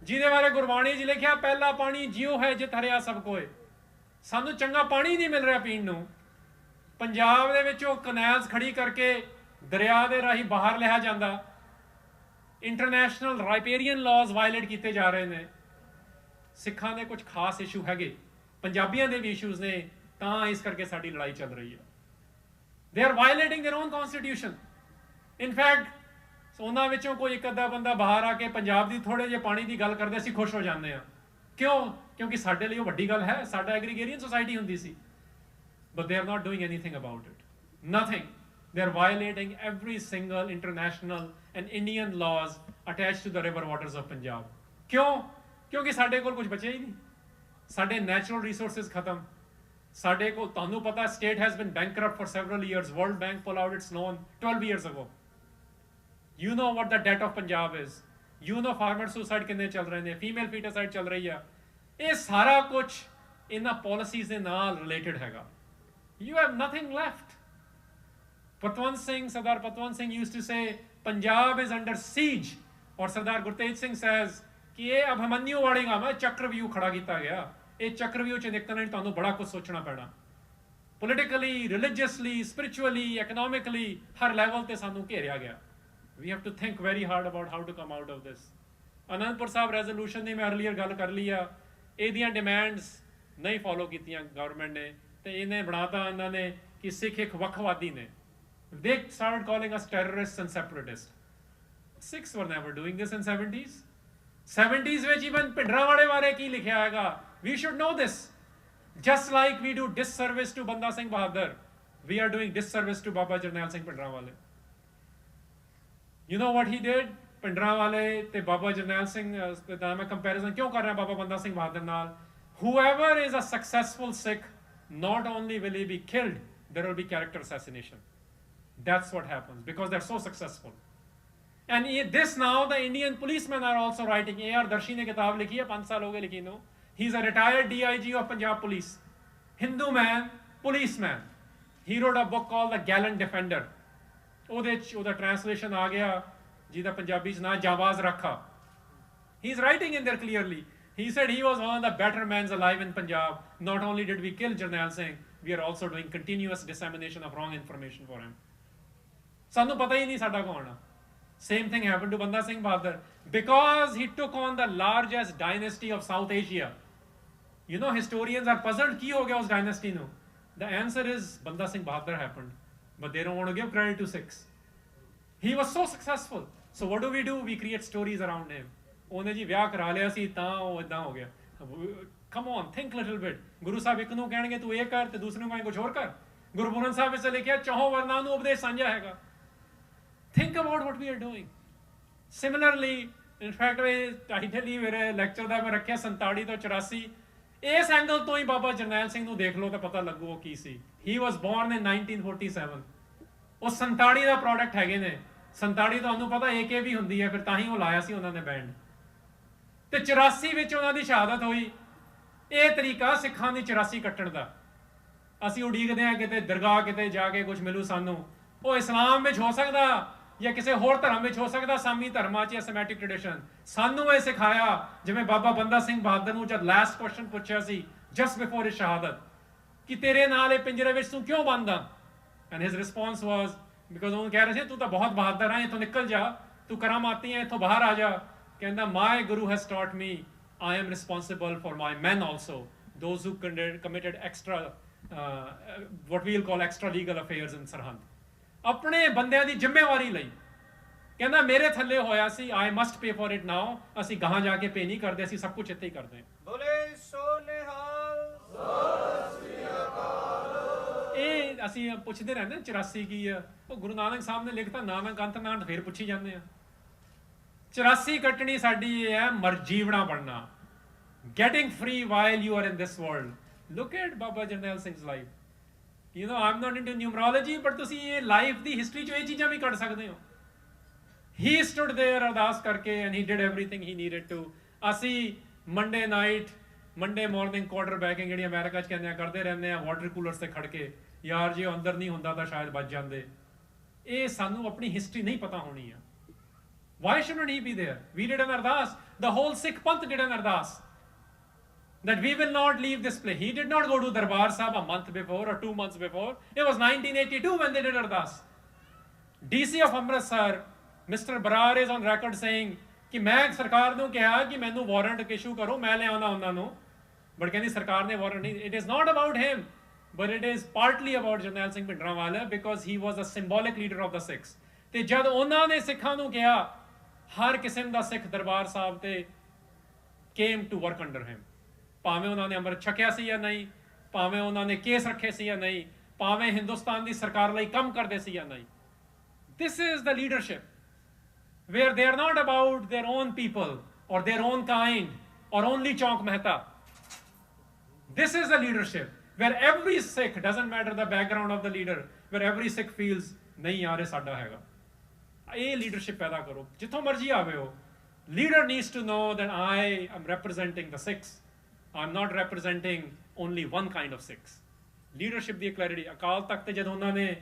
ਜਿਹਦੇ ਬਾਰੇ ਗੁਰਬਾਣੀ 'ਚ ਲਿਖਿਆ ਪਹਿਲਾ ਪਾਣੀ ਜਿਉ ਹੈ ਜਿਤ ਹਰਿਆ ਸਭ ਕੋਏ। ਸਾਨੂੰ ਚੰਗਾ ਪਾਣੀ ਨਹੀਂ ਮਿਲ ਰਿਹਾ ਪੀਣ ਨੂੰ। ਪੰਜਾਬ ਦੇ ਵਿੱਚ ਉਹ ਕਨੈਲਸ ਖੜੀ ਕਰਕੇ ਦਰਿਆ ਦੇ ਰਾਹੀਂ ਬਾਹਰ ਲਿਆ ਜਾਂਦਾ। ਇੰਟਰਨੈਸ਼ਨਲ ਰਾਈਪੇਰੀਅਨ ਲਾਜ਼ ਵਾਇਲੇਟ ਕੀਤੇ ਜਾ ਰਹੇ ਨੇ। ਸਿੱਖਾਂ ਦੇ ਕੁਝ ਖਾਸ ਇਸ਼ੂ ਹੈਗੇ, ਪੰਜਾਬੀਆਂ ਦੇ ਵੀ ਇਸ਼ੂਜ਼ ਨੇ, ਤਾਂ ਇਸ ਕਰਕੇ ਸਾਡੀ ਲੜਾਈ ਚੱਲ ਰਹੀ ਹੈ। They are violating their own constitution. In fact ਉਹਨਾਂ ਵਿੱਚੋਂ ਕੋਈ ਇੱਕ ਅੱਧਾ ਬੰਦਾ ਬਾਹਰ ਆ ਕੇ ਪੰਜਾਬ ਦੀ ਥੋੜੇ ਜਿਹੇ ਪਾਣੀ ਦੀ ਗੱਲ ਕਰਦੇ ਅਸੀਂ ਖੁਸ਼ ਹੋ ਜਾਂਦੇ ਹਾਂ। ਕਿਉਂ? ਕਿਉਂਕਿ ਸਾਡੇ ਲਈ ਉਹ ਵੱਡੀ ਗੱਲ ਹੈ। ਸਾਡਾ ਐਗਰੀਗੇਰੀਅਨ ਸੋਸਾਇਟੀ ਹੁੰਦੀ ਸੀ। But they are not doing anything about it. Nothing. They are violating every single international and Indian laws attached to the river waters of Punjab. ਕਿਉਂ? ਕਿਉਂਕਿ ਸਾਡੇ ਕੋਲ ਕੁਝ ਬਚਿਆ ਹੀ ਨਹੀਂ। ਸਾਡੇ natural resources ਖਤਮ। ਸਾਡੇ ਕੋਲ, ਤੁਹਾਨੂੰ ਪਤਾ, state has been bankrupt for several years. World Bank pulled out its loan 12 years ago. You know what the debt of Punjab is. You know farmer suicide ਕਿੰਨੇ ਚੱਲ ਰਹੇ ਨੇ, female feticide ਚੱਲ ਰਹੀ ਆ। ਇਹ ਸਾਰਾ ਕੁਝ ਇਹਨਾਂ policies ਦੇ ਨਾਲ related ਹੈਗਾ। You have nothing left. Patwant Singh, Sardar Patwant Singh used to say, Punjab is under siege. और सरदार गुरतेज सिंह says कि ये अभिमन्यु वाड़ेगा मैं चक्रव्यूह खड़ा किया गया। ये चक्रव्यूह च निकलने ਲਈ ਤੁਹਾਨੂੰ ਬੜਾ ਕੁਝ ਸੋਚਣਾ ਪੈਣਾ। Politically, religiously, spiritually, economically, ਹਰ ਲੈਵਲ ਤੇ ਸਾਨੂੰ ਘੇਰਿਆ ਗਿਆ। We have to think very hard about how to come out of this. Anandpur Sahib resolution ਦੀ ਮੈਂ ਅਰਲੀਅਰ ਗੱਲ ਕਰ ਲਈ ਆ। ਇਹਦੀਆਂ ਡਿਮਾਂਡਸ ਨਹੀਂ ਫੋਲੋ ਕੀਤੀਆਂ ਗਵਰਨਮੈਂਟ ਨੇ, ਤੇ ਇਹਨੇ ਬਣਾਤਾ ਇਹਨਾਂ ਨੇ ਕਿ ਸਿੱਖ ਇੱਕ ਵੱਖਵਾਦੀ ਨੇ। They started calling us terrorists and separatists. Sikhs were never doing this in 70s. 70s ਵਿੱਚ even ਭਿੰਡਰਾਂਵਾਲੇ ਬਾਰੇ ਕੀ ਲਿਖਿਆ ਹੈਗਾ? We should know this. Just like we do disservice to Banda Singh Bahadur, we are doing disservice to Baba Jarnail Singh Bhindranwale. You know what he did? Bhindranwale ਤੇ ਬਾਬਾ ਜਰਨੈਲ ਸਿੰਘ ਦਾ ਮੈਂ comparison ਕਿਉਂ ਕਰ ਰਿਹਾ ਬਾਬਾ ਬੰਦਾ ਸਿੰਘ ਬਹਾਦਰ ਨਾਲ? Whoever is a successful Sikh, not only will he be killed, there will be character assassination. That's what happens because they're so successful. And this now the Indian policemen are also writing. A.R. Darshi ने किताब लिखी है, 5 साल हो गए लिखी no. He's a retired DIG of Punjab Police. Hindu man, policeman. He wrote a book called The Gallant Defender. ਉਹਦਾ translation ਆ ਗਿਆ ਜਿਹਦਾ ਪੰਜਾਬੀ ਚ ਨਾਂ ਜਾਬਾਜ਼ ਰੱਖਾ। He's writing in there clearly. He said he was one of the better men alive in Punjab. Not only did we kill Jarnail Singh, we are also doing continuous dissemination of wrong information for him. ਸਾਨੂੰ ਪਤਾ ਹੀ ਨਹੀਂ ਸਾਡਾ ਕੌਣ ਆ। Same thing happened to Banda Singh Bahadur because he took on the largest dynasty of South Asia. You know, historians are puzzled ਕੀ ਹੋ ਗਿਆ ਉਸ dynasty ਨੂੰ? The answer is Banda Singh Bahadur happened, but they don't want to give credit to Sikhs. He was so successful. So what do? We create stories around him. ਉਹਨੇ ਜੀ ਵਿਆਹ ਕਰਾ ਲਿਆ ਸੀ ਤਾਂ ਉਹ ਇਦਾਂ ਹੋ ਗਿਆ। Come on, think little bit. Guru Sahib ਇੱਕ ਨੂੰ ਕਹਿਣਗੇ ਤੂੰ ਇਹ ਕਰ ਤੇ ਦੂਸਰੇ ਨੂੰ ਕਹੇ ਕੁਝ ਹੋਰ ਕਰ। ਗੁਰਪੂਰਨ ਸਾਹਿਬ ਵਿੱਚ ਲਿਖਿਆ ਚੌਹਾਂ ਵਰਨਾਂ ਨੂੰ ਉਪਦੇਸ਼ ਸਾਂਝਾ ਹੈਗਾ। Think about what we are doing. Similarly, in fact, title ਹੀ ਮੇਰੇ ਲੈਕਚਰ ਦਾ ਮੈਂ ਰੱਖਿਆ 47 ਤੋਂ 84। ਇਸ ਐਂਗਲ ਤੋਂ ਹੀ ਬਾਬਾ ਜਰਨੈਲ ਸਿੰਘ ਨੂੰ ਦੇਖ ਲਓ ਤਾਂ ਪਤਾ ਲੱਗੂ ਉਹ ਕੀ ਸੀ। He was born in 1947. ਉਹ 47 ਦਾ ਪ੍ਰੋਡਕਟ ਹੈਗੇ ਨੇ। 47 ਤੁਹਾਨੂੰ ਪਤਾ AK ਵੀ ਹੁੰਦੀ ਹੈ, ਫਿਰ ਤਾਂ ਹੀ ਉਹ ਲਾਇਆ ਸੀ ਉਹਨਾਂ ਨੇ ਬੈਂਡ। ਤੇ 84 ਵਿੱਚ ਉਹਨਾਂ ਦੀ ਸ਼ਹਾਦਤ ਹੋਈ। ਇਹ ਤਰੀਕਾ ਸਿੱਖਾਂ ਦੀ 84 ਕੱਟਣ ਦਾ। ਅਸੀਂ ਉਡੀਕਦੇ ਹਾਂ ਕਿਤੇ ਦਰਗਾਹ ਕਿਤੇ ਜਾ ਕੇ ਕੁਝ ਮਿਲੂ ਸਾਨੂੰ। ਉਹ ਇਸਲਾਮ ਵਿੱਚ ਹੋ ਸਕਦਾ ਜਾਂ ਕਿਸੇ ਹੋਰ ਧਰਮ ਵਿੱਚ ਹੋ ਸਕਦਾ, ਸਾਮੀ ਧਰਮਾਂ 'ਚ ਜਾਂ ਸੈਮੈਟਿਕ ਟ੍ਰੈਡੀਸ਼ਨ। ਸਾਨੂੰ ਇਹ ਸਿਖਾਇਆ ਜਿਵੇਂ ਬਾਬਾ ਬੰਦਾ ਸਿੰਘ ਬਹਾਦਰ ਨੂੰ ਜਦ ਲਾਸਟ ਕੁਐਸਚਨ ਪੁੱਛਿਆ ਸੀ ਜਸਟ ਬਿਫੋਰ ਹਿਸ ਸ਼ਹਾਦਤ ਕਿ ਤੇਰੇ ਨਾਲ ਇਹ ਪਿੰਜਰੇ ਵਿੱਚ ਤੂੰ ਕਿਉਂ ਬੰਦ ਆ? And his response was because ਉਹ ਕਹਿ ਰਹੇ ਸੀ ਤੂੰ ਤਾਂ ਬਹੁਤ ਬਹਾਦਰ ਆ, ਇੱਥੋਂ ਨਿਕਲ ਜਾ, ਤੂੰ ਕਰਾਮਾਤੀ ਹੈ, ਇੱਥੋਂ ਬਾਹਰ ਆ ਜਾ। ਕਹਿੰਦਾ my guru has taught me I am responsible for my men also, those who committed extra what we'll call extra legal affairs in Sarhand. ਆਪਣੇ ਬੰਦਿਆਂ ਦੀ ਜ਼ਿੰਮੇਵਾਰੀ ਲਈ ਕਹਿੰਦਾ ਮੇਰੇ ਥੱਲੇ ਹੋਇਆ ਸੀ, I must pay for it now. ਅਸੀਂ ਗਾਹਾਂ ਜਾ ਕੇ ਪੇ ਨਹੀਂ ਕਰਦੇ, ਅਸੀਂ ਸਭ ਕੁਝ ਇੱਥੇ ਹੀ ਕਰਦੇ ਹਾਂ। ਬੋਲੇ ਸੋ ਨਿਹਾਲ ਸਤਿ ਸ੍ਰੀ ਅਕਾਲ। ਇਹ ਅਸੀਂ ਪੁੱਛਦੇ ਰਹਿੰਦੇ 84 ਕੀ ਆ? ਉਹ ਗੁਰੂ ਨਾਨਕ ਸਾਹਿਬ ਨੇ ਲਿਖਤਾ ਨਾਨਕ ਅੰਤ ਨਾਨਕ ਫੇਰ ਪੁੱਛੀ ਜਾਂਦੇ ਆ। 84 ਕੱਟਣੀ ਸਾਡੀ ਇਹ ਹੈ ਮਰਜੀਵਣਾ ਬਣਨਾ। Getting free while you are in this world. Look at Baba Jarnail Singh's life. You know, I'm not into numerology, but ਤੁਸੀਂ ਇਹ ਲਾਈਫ ਦੀ ਹਿਸਟਰੀ 'ਚੋਂ ਇਹ ਚੀਜ਼ਾਂ ਵੀ ਕੱਢ ਸਕਦੇ ਹੋ। He stood there ਅਰਦਾਸ ਕਰਕੇ and he did everything he needed to. ਅਸੀਂ Monday night Monday morning quarter banking ਜਿਹੜੀ ਅਮਰੀਕਾ 'ਚ ਕਹਿੰਦੇ ਆ ਕਰਦੇ ਰਹਿੰਦੇ ਆ ਵਾਟਰ ਕੂਲਰਸ ਤੇ ਖੜ ਕੇ, ਯਾਰ ਜੇ ਅੰਦਰ ਨਹੀਂ ਹੁੰਦਾ ਤਾਂ ਸ਼ਾਇਦ ਬਚ ਜਾਂਦੇ। ਇਹ ਸਾਨੂੰ ਆਪਣੀ ਹਿਸਟਰੀ ਨਹੀਂ ਪਤਾ ਹੋਣੀ ਆ। Why shouldn't he be there? We did an ardas. The whole Sikh Panth did an ardas. That we will not leave this place. He did not go to Darbar Sahib a month before or 2 months before. It was 1982 when they did ardas. DC of Amritsar, Mr. Brar is on record saying कि मैं सरकार ਨੂੰ ਕਿਹਾ ਕਿ ਮੈਨੂੰ warrant issue ਕਰੋ ਮੈਂ ਲੈ ਆਉਣਾ ਉਹਨਾਂ ਨੂੰ ਬਟ ਕਹਿੰਦੀ ਸਰਕਾਰ ਨੇ ਵਾਰੰਟ ਨਹੀਂ it is not about him but it is partly about Jarnail Singh Bhindranwala because he was a symbolic leader of the Sikhs ਤੇ ਜਦ ਉਹਨਾਂ ਨੇ ਸਿੱਖਾਂ ਨੂੰ ਕਿਹਾ ਹਰ ਕਿਸਮ ਦਾ ਸਿੱਖ ਦਰਬਾਰ ਸਾਹਿਬ ਤੇ ਕੇਮ ਟੂ ਵਰਕ ਅੰਡਰ ਹਿਮ ਭਾਵੇਂ ਉਹਨਾਂ ਨੇ ਅੰਮ੍ਰਿਤ ਛਕਿਆ ਸੀ ਜਾਂ ਨਹੀਂ ਭਾਵੇਂ ਉਹਨਾਂ ਨੇ ਕੇਸ ਰੱਖੇ ਸੀ ਜਾਂ ਨਹੀਂ ਭਾਵੇਂ ਹਿੰਦੁਸਤਾਨ ਦੀ ਸਰਕਾਰ ਲਈ ਕੰਮ ਕਰਦੇ ਸੀ ਜਾਂ ਨਹੀਂ this is the leadership where they are not about their own people or their own kind or only Chauk Mehta. This is the leadership where every Sikh, doesn't matter the background of the leader, where every Sikh feels nahi yaar ye sada hega. Ye leadership paida karo jitthon marji aave ho. Leader needs to know that I am representing the Sikhs. I'm not representing only one kind of Sikhs. Leadership the clarity Akal Takht ਤੇ ਜਦ ਉਹਨਾਂ ਨੇ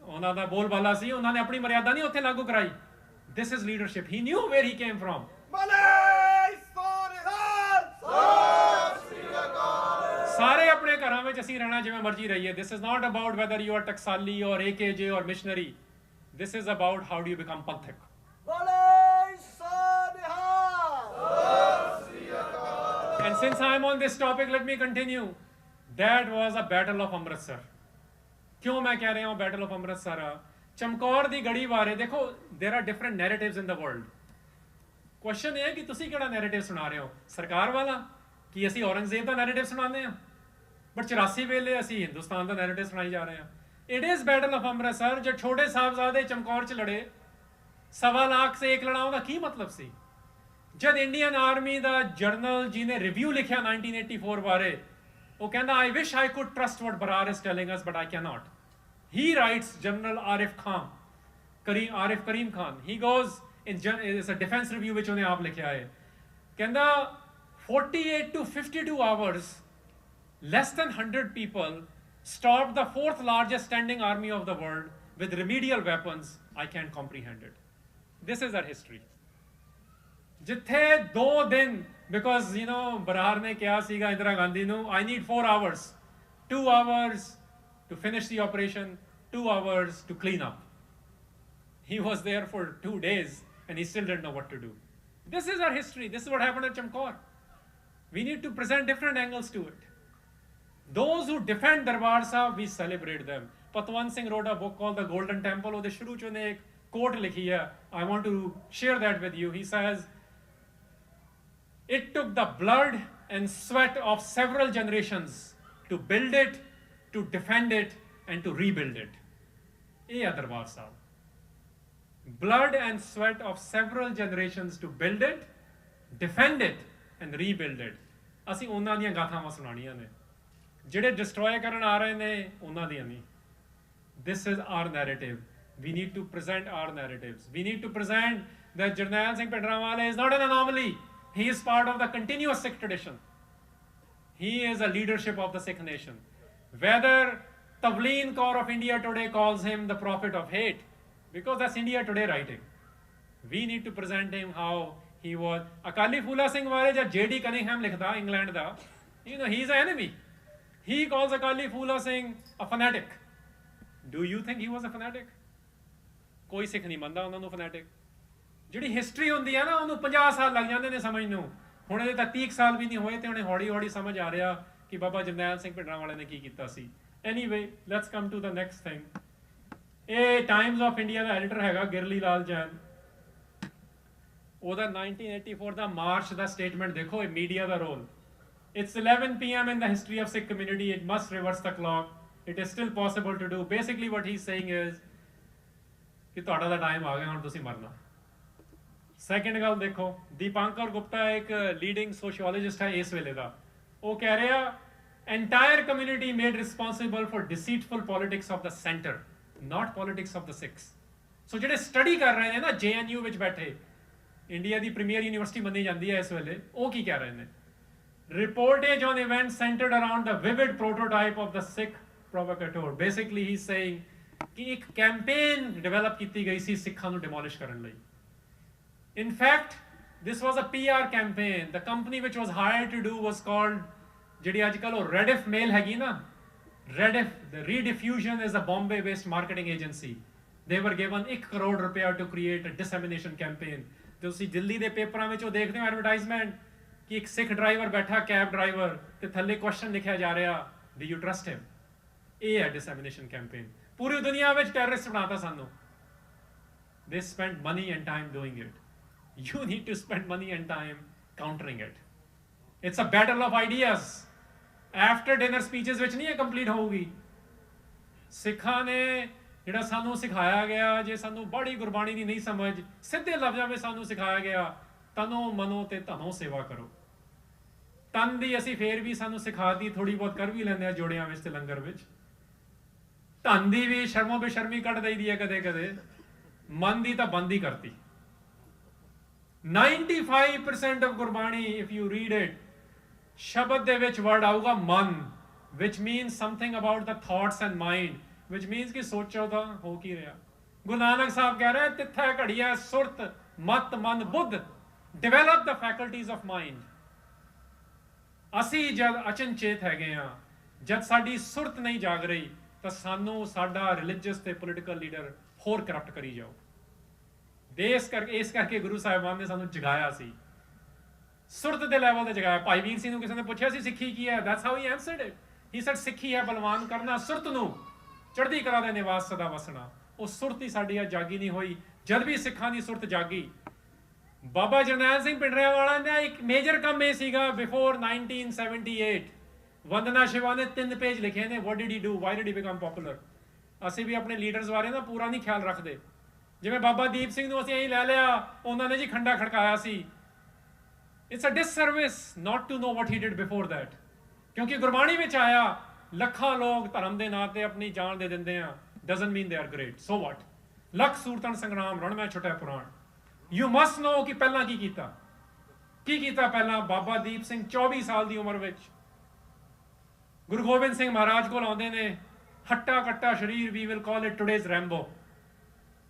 ਉਹਨਾਂ ਦਾ ਬੋਲਬਾਲਾ ਸੀ ਉਹਨਾਂ ਨੇ ਆਪਣੀ ਮਰਿਆਦਾ ਨਹੀਂ ਉੱਥੇ ਲਾਗੂ ਕਰਾਈ this is leadership he knew where he came from ਸਾਰੇ ਆਪਣੇ ਘਰਾਂ ਵਿੱਚ ਅਸੀਂ ਰਹਿਣਾ ਜਿਵੇਂ ਮਰਜ਼ੀ ਰਹੀਏ this is not about whether you are Taksali or AKJ or missionary this is about how do you become Panthik and since I am on this topic let me continue that was a battle of Amritsar ਕਿਉਂ ਮੈਂ ਕਹਿ ਰਿਹਾ ਹਾਂ battle of Amritsar Chamkaur ਦੀ ਗੜੀ ਬਾਰੇ ਦੇਖੋ there are different narratives in the world question ਇਹ ਹੈ ਕਿ ਤੁਸੀਂ ਕਿਹੜਾ ਨੈਰੇਟਿਵ ਸੁਣਾ ਰਹੇ ਹੋ ਸਰਕਾਰ ਵਾਲਾ ਕਿ ਅਸੀਂ ਔਰੰਗਜ਼ੇਬ ਦਾ ਨੈਰੇਟਿਵ ਸੁਣਾਉਂਦੇ ਹਾਂ ਬਟ 84 ਵੇਲੇ ਅਸੀਂ ਹਿੰਦੁਸਤਾਨ ਦਾ ਨੈਰੇਟਿਵ ਸੁਣਾਈ ਜਾ ਰਹੇ ਹਾਂ it is battle of Amritsar ਜੋ ਛੋਟੇ ਸਾਹਿਬਜ਼ਾਦੇ ਚਮਕੌਰ 'ਚ ਲੜੇ 1.25 ਲੱਖ ਸੇ ਇੱਕ ਲੜਾਉਣ ਦਾ ਕੀ ਮਤਲਬ ਸੀ ਜਦ ਇੰਡੀਅਨ ਆਰਮੀ ਦਾ ਜਰਨਲ ਜਿਹਨੇ ਰਿਵਿਊ ਲਿਖਿਆ 1984 ਬਾਰੇ ਉਹ ਕਹਿੰਦਾ I wish I could trust what Barar is telling us but I cannot. He writes General Arif Karim Khan. He goes it's a defense review which ਉਹਨੇ ਆਪ ਲਿਖਿਆ ਹੈ ਕਹਿੰਦਾ 48 to 52 hours less than 100 people stopped the 4th largest standing army of the world with remedial weapons. I can't comprehend it. This is our history. ਜਿੱਥੇ 2 ਦਿਨ because you know Barar ne kiya siga Indira Gandhi nu I need 4 hours 2 hours to finish the operation 2 hours to clean up he was there for 2 days and he still didn't know what to do this is our history this is what happened at Chamkaur we need to present different angles to it those who defend Darbar Sahib we celebrate them Patwant Singh wrote a book called The Golden Temple ਉਹਦੇ ਸ਼ੁਰੂ ਚ ਉਹਨੇ ਇੱਕ quote ਲਿਖੀ ਹੈ I want to share that with you he says it took the blood and sweat of several generations to build it, to defend it, and to rebuild it. Ye hai Darbar Sahib. Blood and sweat of several generations to build it, defend it, and rebuild it. ਅਸੀਂ ਉਹਨਾਂ ਦੀਆਂ ਗਾਥਾਵਾਂ ਸੁਣਾਉਣੀਆਂ ਨੇ ਜਿਹੜੇ destroy ਕਰਨ ਆ ਰਹੇ ਨੇ ਉਹਨਾਂ ਦੀਆਂ ਨਹੀਂ this is our narrative we need to present our narratives we need to present that Jarnail Singh Bhindranwale is not an anomaly he is part of the continuous Sikh tradition he is a leadership of the Sikh nation whether Tavleen Kaur of India Today calls him the prophet of hate because that's India Today writing we need to present him how he was Akali Phula Singh ਬਾਰੇ ਜਦ JD Cunningham ਲਿਖਦਾ England the you know he is an enemy he calls Akali Phula Singh a fanatic do you think he was a fanatic ਕੋਈ ਸਿੱਖ ਨਹੀਂ ਮੰਨਦਾ ਉਹਨਾਂ ਨੂੰ fanatic ਜਿਹੜੀ history ਹੁੰਦੀ ਹੈ ਨਾ ਉਹਨੂੰ 50 ਸਾਲ ਲੱਗ ਜਾਂਦੇ ਨੇ ਸਮਝ ਨੂੰ ਹੁਣ ਇਹਦੇ ਤਾਂ 30 ਸਾਲ ਵੀ ਨਹੀਂ ਹੋਏ ਤੇ ਉਹਨੇ ਹੌਲੀ ਹੌਲੀ ਸਮਝ ਆ ਰਿਹਾ ਕਿ ਬਾਬਾ ਜਰਨੈਲ ਸਿੰਘ ਭਿੰਡਰਾਂਵਾਲੇ ਨੇ ਕੀ ਕੀਤਾ ਸੀ anyway let's come to the next thing ਇਹ ਟਾਈਮਜ਼ ਆਫ ਇੰਡੀਆ ਦਾ ਐਡੀਟਰ ਹੈਗਾ ਗਿਰਲੀ ਲਾਲ ਜੈਨ ਉਹਦਾ 1984 ਦਾ ਮਾਰਚ ਦਾ ਸਟੇਟਮੈਂਟ ਦੇਖੋ ਇਹ ਮੀਡੀਆ ਦਾ role It's 11 p.m. in the history of Sikh community. It must reverse the clock. It is still possible to do. Basically what he's saying is ਕਿ ਤੁਹਾਡਾ ਦਾ time ਆ ਗਿਆ ਹੁਣ ਤੁਸੀਂ ਮਰਨਾ ਸੈਕੰਡ ਗੱਲ ਦੇਖੋ ਦੀਪਾਂਕਰ ਗੁਪਤਾ ਇੱਕ ਲੀਡਿੰਗ ਸੋਸ਼ੀਓਲੋਜਿਸਟ ਹੈ ਇਸ ਵੇਲੇ ਦਾ ਉਹ ਕਹਿ ਰਿਹਾ entire community made responsible for deceitful politics of the center not politics of the Sikhs so ਜਿਹੜੇ ਸਟੱਡੀ ਕਰ ਰਹੇ ਨੇ ਨਾ JNU ਵਿੱਚ ਬੈਠੇ ਇੰਡੀਆ ਦੀ ਪ੍ਰੀਮੀਅਰ ਯੂਨੀਵਰਸਿਟੀ ਮੰਨੀ ਜਾਂਦੀ ਹੈ ਇਸ ਵੇਲੇ ਉਹ ਕੀ ਕਹਿ ਰਹੇ ਨੇ reportage on events centered around the vivid prototype of the Sikh provocateur basically he's saying ਕਿ ਇੱਕ ਕੈਂਪੇਨ ਡਿਵੈਲਪ ਕੀਤੀ ਗਈ ਸੀ ਸਿੱਖਾਂ ਨੂੰ ਡਿਮੋਲਿਸ਼ ਕਰਨ ਲਈ। In fact, this was a PR campaign. The company which was hired to do was called, ਜਿਹੜੀ ਅੱਜ ਕੱਲ੍ਹ ਉਹ Rediff Mail ਹੈਗੀ ਨਾ, Rediff, the Rediffusion is a Bombay-based marketing agency. They were given 1 crore ਰੁਪਇਆ to create a dissemination campaign. ਤੇ ਤੁਸੀਂ ਦਿੱਲੀ ਦੇ ਪੇਪਰਾਂ ਵਿੱਚ ਉਹ ਦੇਖਦੇ ਹੋ ਐਡਵਰਟਾਈਜ਼ਮੈਂਟ ਕਿ ਇੱਕ ਸਿੱਖ ਡਰਾਈਵਰ ਬੈਠਾ, ਕੈਬ ਡਰਾਈਵਰ, ਤੇ ਥੱਲੇ ਕੁਐਸਚਨ ਲਿਖਿਆ ਜਾ ਰਿਹਾ, do you trust him? ਇਹ ਹੈ dissemination campaign. ਪੂਰੀ ਦੁਨੀਆ ਵਿੱਚ ਟੈਰਰਿਸਟ ਬਣਾਤਾ ਸਾਨੂੰ। They spent money and time doing it. You need to spend money and time countering it. It's a battle of ideas. After dinner speeches ਵਿੱਚ ਨਹੀਂ ਇਹ complete ਹੋਊਗੀ। ਸਿੱਖਾਂ ਨੇ ਜਿਹੜਾ ਸਾਨੂੰ ਸਿਖਾਇਆ ਗਿਆ, ਜੇ ਸਾਨੂੰ ਬੜੀ ਗੁਰਬਾਣੀ ਦੀ ਨਹੀਂ ਸਮਝ, ਸਿੱਧੇ ਲਫ਼ਜ਼ਾਂ ਵਿੱਚ ਸਾਨੂੰ ਸਿਖਾਇਆ ਗਿਆ, ਤਨੋ ਮਨੋ ਤੇ ਧਨੋ ਸੇਵਾ ਕਰੋ। ਤਨ ਦੀ ਅਸੀਂ ਫੇਰ ਵੀ ਸਾਨੂੰ ਸਿਖਾਤੀ, ਥੋੜੀ ਬਹੁਤ ਕਰ ਵੀ ਲੈਂਦੇ ਆ ਜੋੜਿਆਂ ਵਿੱਚ ਤੇ ਲੰਗਰ ਵਿੱਚ। ਧਨ ਦੀ ਵੀ ਸ਼ਰਮੋ ਬੇਸ਼ਰਮੀ ਕੱਢ ਦਈਦੀ ਹੈ ਕਦੇ ਕਦੇ। ਮਨ ਦੀ ਤਾਂ ਬੰਦ ਹੀ ਕਰਤੀ। 95% of Gurbani, if you read it, ਸ਼ਬਦ ਦੇ ਵਿੱਚ ਵਰਡ ਆਊਗਾ ਮਨ, which means something about the thoughts and mind, which means ਕਿ ਸੋਚੋ ਤਾਂ ਹੋ ਕੀ ਰਿਹਾ। ਗੁਰੂ ਨਾਨਕ ਸਾਹਿਬ ਕਹਿ ਰਹੇ ਤਿੱਥੈ ਘੜੀਐ ਸੁਰਤ ਮਤ ਮਨ ਬੁੱਧ, develop the faculties of mind। ਅਸੀਂ ਜਦ ਅਚਨਚੇਤ ਹੈਗੇ ਆ, ਜਦ ਸਾਡੀ ਸੁਰਤ ਨਹੀਂ ਜਾਗ ਰਹੀ, ਤਾਂ ਸਾਨੂੰ ਸਾਡਾ ਰਿਲੀਜੀਅਸ ਤੇ ਪੋਲੀਟੀਕਲ ਲੀਡਰ ਹੋਰ ਕਰਪਟ ਕਰੀ ਜਾਓ। ਇਸ ਕਰਕੇ ਗੁਰੂ ਸਾਹਿਬਾਨ ਨੇ ਸਾਨੂੰ ਜਗਾਇਆ ਸੀ, ਸੁਰਤ ਦੇ ਲੈਵਲ ਤੇ ਜਗਾਇਆ। ਭਾਈ ਵੀਰ ਸਿੰਘ ਨੂੰ ਕਿਸੇ ਨੇ ਪੁੱਛਿਆ ਸੀ ਸਿੱਖੀ ਕੀ ਹੈ, that's how he answered it. He said ਸਿੱਖੀ ਹੈ ਬਲਵਾਨ ਕਰਨਾ, ਸੁਰਤ ਨੂੰ ਚੜ੍ਹਦੀ ਕਲਾ ਦੇ ਨਿਵਾਸ ਸਦਾ ਵਸਣਾ। ਉਹ ਸੁਰਤ ਹੀ ਸਾਡੀ ਆ ਜਾਗੀ ਨਹੀਂ ਹੋਈ। ਜਦ ਵੀ ਸਿੱਖਾਂ ਦੀ ਸੁਰਤ ਜਾਗੀ, ਬਾਬਾ ਜਰਨੈਲ ਸਿੰਘ ਭਿੰਡਰਾਂਵਾਲਾ ਦਾ ਇੱਕ ਮੇਜਰ ਕੰਮ ਇਹ ਸੀਗਾ, ਬਿਫੋਰ 1978 ਵੰਦਨਾ ਸ਼ਿਵਾ ਨੇ 3 ਪੇਜ ਲਿਖੇ ਨੇ, what did he do, why did he become popular। ਅਸੀਂ ਵੀ ਆਪਣੇ ਲੀਡਰਸ ਬਾਰੇ ਨਾ ਪੂਰਾ ਨਹੀਂ ਖਿਆਲ ਰੱਖਦੇ। ਜਿਵੇਂ ਬਾਬਾ ਦੀਪ ਸਿੰਘ ਨੂੰ ਅਸੀਂ ਇਹੀ ਲੈ ਲਿਆ, ਉਹਨਾਂ ਨੇ ਜੀ ਖੰਡਾ ਖੜਕਾਇਆ ਸੀ। It's a disservice not to know what he did before that. ਕਿਉਂਕਿ ਗੁਰਬਾਣੀ ਵਿੱਚ ਆਇਆ ਲੱਖਾਂ ਲੋਕ ਧਰਮ ਦੇ ਨਾਂ ਤੇ ਆਪਣੀ ਜਾਨ ਦੇ ਦਿੰਦੇ ਆ, doesn't mean they are great. So what? Lakh ਸੂਰਤਨ ਸੰਗਰਾਮ ਰਣਮੈ ਛੁਟੈ ਪੁਰਾਣ। You must know ਕਿ ਪਹਿਲਾਂ ਕੀ ਕੀਤਾ। ਕੀ ਕੀਤਾ ਪਹਿਲਾਂ? ਬਾਬਾ ਦੀਪ ਸਿੰਘ 24 ਸਾਲ ਦੀ ਉਮਰ ਵਿੱਚ ਗੁਰੂ ਗੋਬਿੰਦ ਸਿੰਘ ਮਹਾਰਾਜ ਕੋਲ ਆਉਂਦੇ ਨੇ, ਹੱਟਾ ਕੱਟਾ ਸਰੀਰ, we will call it today's Rambo।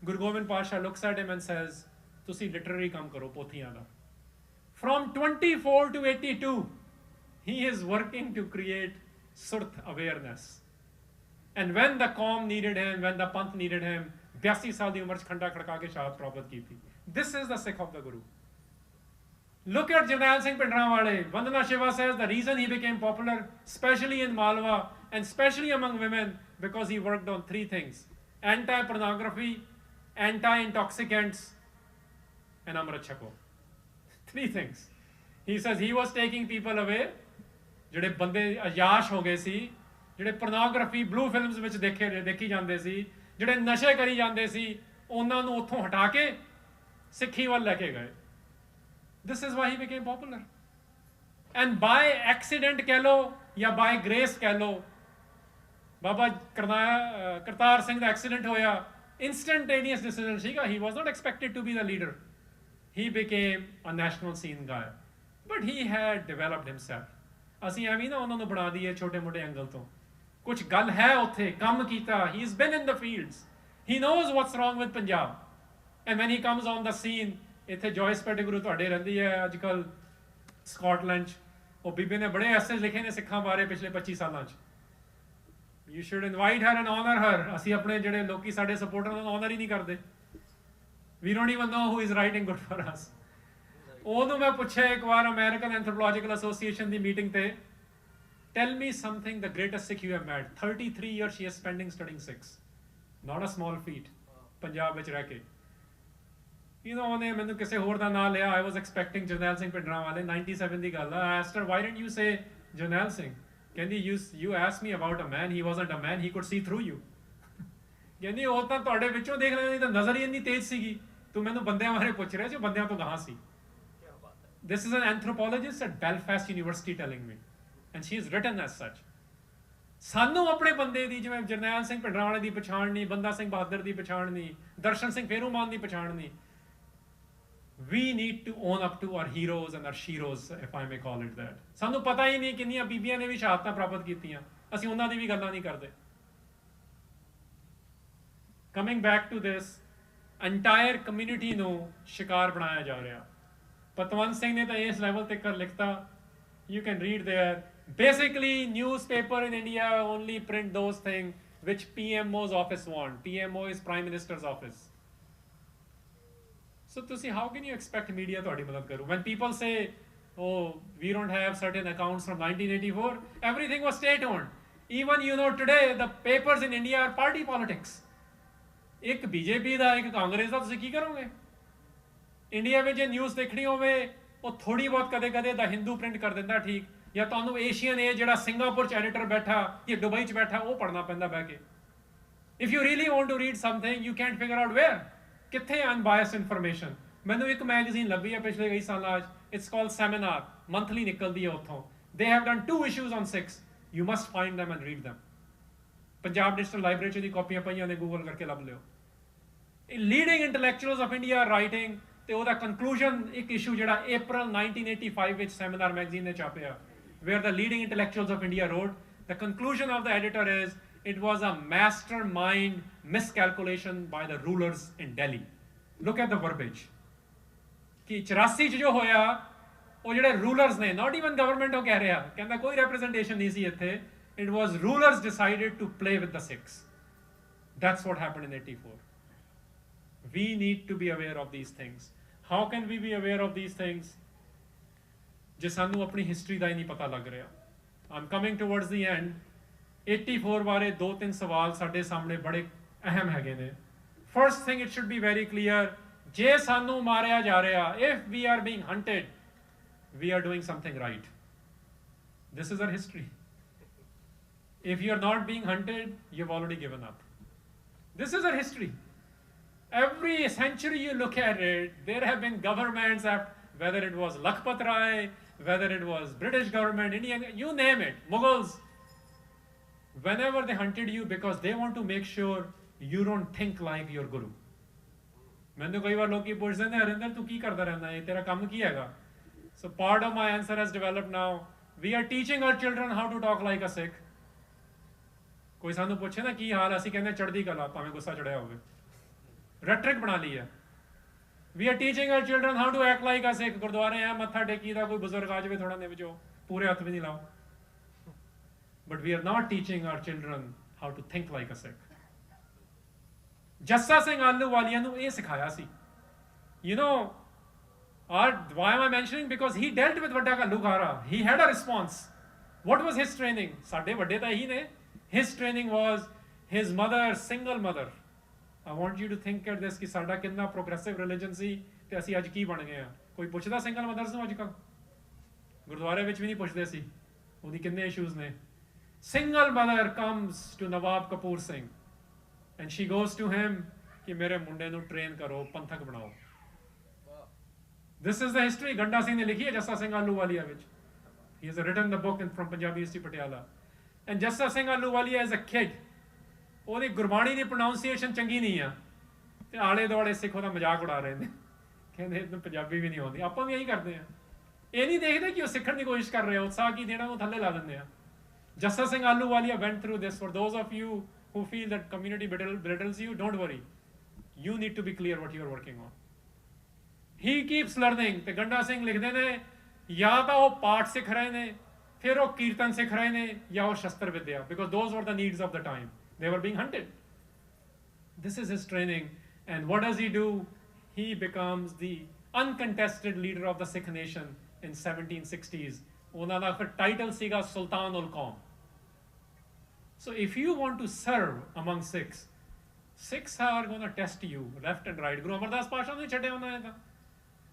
Guru Gobind ਪਾਤਸ਼ਾਹ looks at him and says, ਤੁਸੀਂ ਲਿਟਰਰੀ ਕੰਮ ਕਰੋ ਪੋਥੀਆਂ ਦਾ। From 24 to 82, he is working to create Surat awareness. And when the Qaum needed him, when the Panth needed him, 82 ਸਾਲ ਦੀ ਉਮਰ 'ਚ ਖੰਡਾ ਖੜਕਾ ਕੇ ਸ਼ਹਾਦਤ ਪ੍ਰਾਪਤ ਕੀਤੀ। This is the Sikh of the Guru. Look at Jarnail Singh Bhindranwale. Vandana Shiva says the reason he became popular, especially in Malwa and especially among women, because he worked on 3 things: anti-pornography, anti-intoxicants, and Amrit Chako। 3 things. He says he was taking people away, ਜਿਹੜੇ ਬੰਦੇ ਅਯਾਸ਼ ਹੋ ਗਏ ਸੀ, ਜਿਹੜੇ pornography blue films ਵਿੱਚ ਦੇਖੀ ਜਾਂਦੇ ਸੀ, ਜਿਹੜੇ ਨਸ਼ੇ ਕਰੀ ਜਾਂਦੇ ਸੀ, ਉਹਨਾਂ ਨੂੰ ਉੱਥੋਂ ਹਟਾ ਕੇ ਸਿੱਖੀ ਵੱਲ ਲੈ ਕੇ ਗਏ। This is why he became popular. And by accident ਕਹਿ ਲਓ ਜਾਂ by grace ਕਹਿ ਲਓ, ਬਾਬਾ ਕਰਤਾਰ ਸਿੰਘ ਦਾ ਐਕਸੀਡੈਂਟ ਹੋਇਆ, instantaneous decision ਸੀਗਾ। He was not expected to be the leader. He became a national scene guy, but he had developed himself. ਅਸੀਂ ਐਵੇਂ ਨਾ ਉਹਨਾਂ ਨੂੰ ਬਣਾ ਦਈਏ ਛੋਟੇ ਮੋਟੇ ਐਂਗਲ ਤੋਂ। ਕੁਝ ਗੱਲ ਹੈ ਉੱਥੇ, ਕੰਮ ਕੀਤਾ। He has been in the fields. He knows what's wrong with Punjab. And when he comes on the scene, ਇੱਥੇ ਜੋਇਸ ਪੈਟੀਗਰੂ ਤੁਹਾਡੇ ਰਹਿੰਦੀ ਹੈ ਅੱਜ ਕੱਲ੍ਹ ਸਕਾਟਲੈਂਡ 'ਚ, ਉਹ ਬੀਬੀ ਨੇ ਬੜੇ ਐਸੇ ਲਿਖੇ ਨੇ ਸਿੱਖਾਂ ਬਾਰੇ ਪਿਛਲੇ 25 ਸਾਲਾਂ 'ਚ। You should invite her and honor her. ਅਸੀਂ ਆਪਣੇ ਜਿਹੜੇ ਲੋਕੀ ਸਾਡੇ ਸਪੋਰਟਰ ਨੂੰ honor ਹੀ ਨਹੀਂ ਕਰਦੇ। We don't even know who is writing good for us. ਉਹਨੂੰ ਮੈਂ ਪੁੱਛਿਆ ਇੱਕ ਵਾਰ ਅਮਰੀਕਨ ਐਂਥਰੋਪੋਲੋਜੀਕਲ ਐਸੋਸੀਏਸ਼ਨ ਦੀ ਮੀਟਿੰਗ ਤੇ, tell me something the greatest Sikh you have met. 33 years she is spending studying Sikhs. Not a small feat. Punjab ਵਿੱਚ ਰਹਿ ਕੇ। ਉਹਨੇ ਮੈਨੂੰ ਕਿਸੇ ਹੋਰ ਦਾ ਨਾਂ ਲਿਆ। I was expecting Jarnail Singh Bhindranwale, 97 ਦੀ ਗੱਲ ਆ। I asked her, why didn't you say Jarnail Singh? ਕਹਿੰਦੀ you asked me about a man, he wasn't a man, he could see through you। ਕਹਿੰਦੀ ਉਹ ਤਾਂ ਤੁਹਾਡੇ ਵਿੱਚੋਂ ਦੇਖ ਲੈਂਦੀ, ਤਾਂ ਨਜ਼ਰ ਹੀ ਇੰਨੀ ਤੇਜ਼ ਸੀਗੀ। ਤੂੰ ਮੈਨੂੰ ਬੰਦਿਆਂ ਬਾਰੇ ਪੁੱਛ ਰਿਹਾ ਸੀ, ਬੰਦਿਆਂ ਤੋਂ ਗਾਹਾਂ ਸੀ। This is an anthropologist at Belfast University telling me, and she is written as such. ਸਾਨੂੰ ਆਪਣੇ ਬੰਦੇ ਦੀ, ਜਿਵੇਂ ਜਰਨੈਲ ਸਿੰਘ ਭਿੰਡਰਾਂਵਾਲੇ ਦੀ ਪਛਾਣ ਨਹੀਂ, ਬੰਦਾ ਸਿੰਘ ਬਹਾਦਰ ਦੀ ਪਛਾਣ ਨਹੀਂ, ਦਰਸ਼ਨ ਸਿੰਘ ਫੇਰੂਮਾਨ ਦੀ ਪਛਾਣ ਨਹੀਂ। We need to own up to our heroes and our sheroes, if I may call it that. ਸਾਨੂੰ ਪਤਾ ਹੀ ਨਹੀਂ ਕਿੰਨੀਆਂ ਬੀਬੀਆਂ ਨੇ ਵੀ ਸ਼ਹਾਦਤਾਂ ਪ੍ਰਾਪਤ ਕੀਤੀਆਂ, ਅਸੀਂ ਉਹਨਾਂ ਦੀ ਵੀ ਗੱਲਾਂ ਨਹੀਂ ਕਰਦੇ। Coming back to this, entire community ਨੂੰ ਸ਼ਿਕਾਰ ਬਣਾਇਆ ਜਾ ਰਿਹਾ। ਪਤਵੰਤ ਸਿੰਘ ਨੇ ਤਾਂ ਇਸ ਲੈਵਲ ਤੇ ਕਰ ਲਿਖਤਾ, you can read there. Basically, newspaper in India only print those things which PMO's office want. PMO is Prime Minister's office. So how can you expect media ਤੁਹਾਡੀ ਮਦਦ ਕਰੂ? When people say, oh, we don't have certain accounts from 1984, everything was state-owned. Even today, the papers in India are party politics. ਇੱਕ BJP ਦਾ, ਇੱਕ ਕਾਂਗਰਸ ਦਾ, ਤੁਸੀਂ ਕੀ ਕਰੋਗੇ? India ਵਿੱਚ ਜੇ news ਦੇਖਣੀ ਹੋਵੇ ਉਹ ਥੋੜੀ ਬਹੁਤ ਕਦੇ ਕਦੇ ਦਾ ਹਿੰਦੂ ਪ੍ਰਿੰਟ ਕਰ ਦਿੰਦਾ, ਠੀਕ, ਜਾਂ ਤੁਹਾਨੂੰ ਏਸ਼ੀਅਨ ਏ ਜਿਹੜਾ ਸਿੰਗਾਪੁਰ ਚ ਐਡੀਟਰ ਬੈਠਾ ਜਾਂ ਦੁਬਈ ਚ ਬੈਠਾ ਉਹ ਪੜ੍ਹਨਾ ਪੈਂਦਾ ਬਹਿ ਕੇ। If you really want to read something you can't figure out where, ਕਿੱਥੇ ਅਨਬਾਇਸਡ ਇਨਫੋਰਮੇਸ਼ਨ। ਮੈਨੂੰ ਇੱਕ ਮੈਗਜ਼ੀਨ ਲੱਭੀ ਹੈ ਪਿਛਲੇ ਕਈ ਸਾਲਾਂ 'ਚ, ਇਟਸ ਕਾਲਡ ਸੈਮੀਨਾਰ, ਮੰਥਲੀ ਨਿਕਲਦੀ ਹੈ ਉੱਥੋਂ। They have done 2 issues on Sikhs, you must find them and read them. Punjab digital library 'ਚ ਦੀ ਕਾਪੀਆਂ ਪਈਆਂ ਨੇ, ਗੂਗਲ ਕਰਕੇ ਲੱਭ ਲਿਓ। Leading intellectuals of India writing, ਤੇ ਉਹਦਾ ਕੰਕਲੂਜਨ ਇੱਕ ਇਸ਼ੂ ਜਿਹੜਾ April 1985 ਵਿੱਚ ਸੈਮੀਨਾਰ ਮੈਗਜ਼ੀਨ ਨੇ ਛਾਪਿਆ, where the leading intellectuals of India wrote, the conclusion of the editor is it was a mastermind miscalculation by the rulers in Delhi. Look at the verbiage. ਕਿ 84 ਚ ਜੋ ਹੋਇਆ ਉਹ ਜਿਹੜੇ ਰੂਲਰਸ ਨੇ, not even government ਉਹ ਕਹਿ ਰਿਹਾ, ਕਹਿੰਦਾ ਕੋਈ representation ਨਹੀਂ ਸੀ ਇੱਥੇ, it was rulers decided to play with the Sikhs. That's what happened in 84. We need to be aware of these things. How can we be aware of these things? ਜੇ ਸਾਨੂੰ ਆਪਣੀ ਹਿਸਟਰੀ ਦਾ ਹੀ ਨਹੀਂ ਪਤਾ ਲੱਗ ਰਿਹਾ। I'm coming towards the end. 84 ਬਾਰੇ 2-3 ਸਵਾਲ ਸਾਡੇ ਸਾਹਮਣੇ ਬੜੇ ਅਹਿਮ ਹੈਗੇ ਨੇ। First thing, it should be very clear, ਜੇ ਸਾਨੂੰ ਮਾਰਿਆ ਜਾ ਰਿਹਾ, if we are being hunted, we are doing something right. This is our history. If you are not being hunted, you've already given up. This is our history. Every century you look at it, there have been governments, whether it was Lakhpat Rai, whether it was British government, Indian, you name it, Mughals, whenever they hunted you because they want to make sure you don't think like your guru. ਮੈਨੂੰ ਕਈ ਵਾਰ ਲੋਕੀ ਪੁੱਛਦੇ ਨੇ, ਹਰਿੰਦਰ ਤੂੰ ਕੀ ਕਰਦਾ ਰਹਿੰਦਾ ਹੈ, ਤੇਰਾ ਕੰਮ ਕੀ ਹੈਗਾ? So part of my answer has developed now. We are teaching our children how to talk like a Sikh. ਕੋਈ ਸਾਨੂੰ ਪੁੱਛੇ ਨਾ ਕੀ ਹਾਲ, ਅਸੀਂ ਕਹਿੰਦੇ ਚੜ੍ਹਦੀ ਕਲਾ, ਭਾਵੇਂ ਗੁੱਸਾ ਚੜਿਆ ਹੋਵੇ। ਰੈਟਰਿਕ ਬਣਾ ਲਈ ਹੈ। We are teaching our children how to act like a Sikh. ਗੁਰਦੁਆਰੇ ਆ ਮੱਥਾ ਟੇਕੀ ਦਾ, ਕੋਈ ਬਜ਼ੁਰਗ ਆ ਜਾਵੇ ਥੋੜਾ ਨਿਭ ਜਾਓ, ਪੂਰੇ ਹੱਥ ਵੀ ਨਹੀਂ ਲਾਓ। But we are not teaching our children how to think like a Sikh. Jassa Singh Ahluwalia ਨੂੰ ਇਹ ਸਿਖਾਇਆ ਸੀ। Why am I mentioning? Because he dealt with ਵੱਡਾ ਘੱਲੂਘਾਰਾ. He had a response. What was his training? ਸਾਡੇ ਵੱਡੇ ਤਾਂ ਇਹੀ ਨੇ। His training was his mother, single mother. I want you to think at this ਕਿ ਸਾਡਾ ਕਿੰਨਾ progressive religion ਸੀ ਤੇ ਅਸੀਂ ਅੱਜ ਕੀ ਬਣ ਗਏ ਆ। ਕੋਈ ਪੁੱਛਦਾ ਸਿੰਗਲ ਮਦਰਸ ਨੂੰ ਅੱਜ ਕੱਲ੍ਹ? ਗੁਰਦੁਆਰੇ ਵਿੱਚ ਵੀ ਨਹੀਂ ਪੁੱਛਦੇ ਸੀ। ਉਹਦੀ ਕਿੰਨੇ ਇਸ਼ੂਜ਼ ਨੇ। Single mother comes to Nawab Kapoor Singh and she goes to him ਕਿ ਮੇਰੇ ਮੁੰਡੇ ਨੂੰ ਟ੍ਰੇਨ ਕਰੋ, ਪੰਥਕ ਬਣਾਓ। This is the history. Ganda Singh ਨੇ ਲਿਖੀ ਹੈ ਜੱਸਾ ਸਿੰਘ ਆਹਲੂਵਾਲੀਆ ਵਿੱਚ। He has written the book from Punjabi History Patiala. And Jassa Singh Ahluwalia as a kid, ਉਹਦੀ ਗੁਰਬਾਣੀ ਦੀ ਪ੍ਰੋਨਾਊਂਸੀਏਸ਼ਨ ਚੰਗੀ ਨਹੀਂ ਆ ਤੇ ਆਲੇ ਦੁਆਲੇ ਸਿੱਖ ਉਹਦਾ ਮਜ਼ਾਕ ਉਡਾ ਰਹੇ ਨੇ, ਕਹਿੰਦੇ ਇਹਨੂੰ ਪੰਜਾਬੀ ਵੀ ਨਹੀਂ ਆਉਂਦੀ। ਆਪਾਂ ਵੀ ਇਹੀ ਕਰਦੇ ਆ, ਇਹ ਨਹੀਂ ਦੇਖਦੇ ਕਿ ਉਹ ਸਿੱਖਣ ਦੀ ਕੋਸ਼ਿਸ਼ ਕਰ ਰਿਹਾ, ਉਤਸ਼ਾਹ ਕੀ ਦੇਣਾ ਉਹ ਥੱਲੇ ਲਾ ਦਿੰਦੇ ਆ। Jassa Singh Ahluwalia went through this. For those of you who feel that community belittles you, don't worry. You need to be clear what you are working on. He keeps learning. ਤੇ ਗੰਡਾ ਸਿੰਘ ਲਿਖਦੇ ਨੇ, ਜਾਂ ਤਾਂ ਉਹ ਪਾਠ ਸਿੱਖ ਰਹੇ ਨੇ, ਫਿਰ ਉਹ ਕੀਰਤਨ ਸਿੱਖ ਰਹੇ ਨੇ, ਜਾਂ ਉਹ ਸ਼ਸਤਰ ਵਿਦਿਆ, because those were the needs of the time. They were being hunted. This is his training. And what does he do? He becomes the uncontested leader of the Sikh nation in 1760s. ਉਹਨਾਂ ਦਾ ਫਿਰ title ਸੀਗਾ ਸੁਲਤਾਨ ਉਲ ਕੌਮ। So if you want to serve among Sikhs, Sikhs are going to test you left and right. Guru Amardas ਪਾਸ਼ਾ ਨੂੰ ਛੱਡਿਆ ਉਹਨਾਂ ਨੇ ਤਾਂ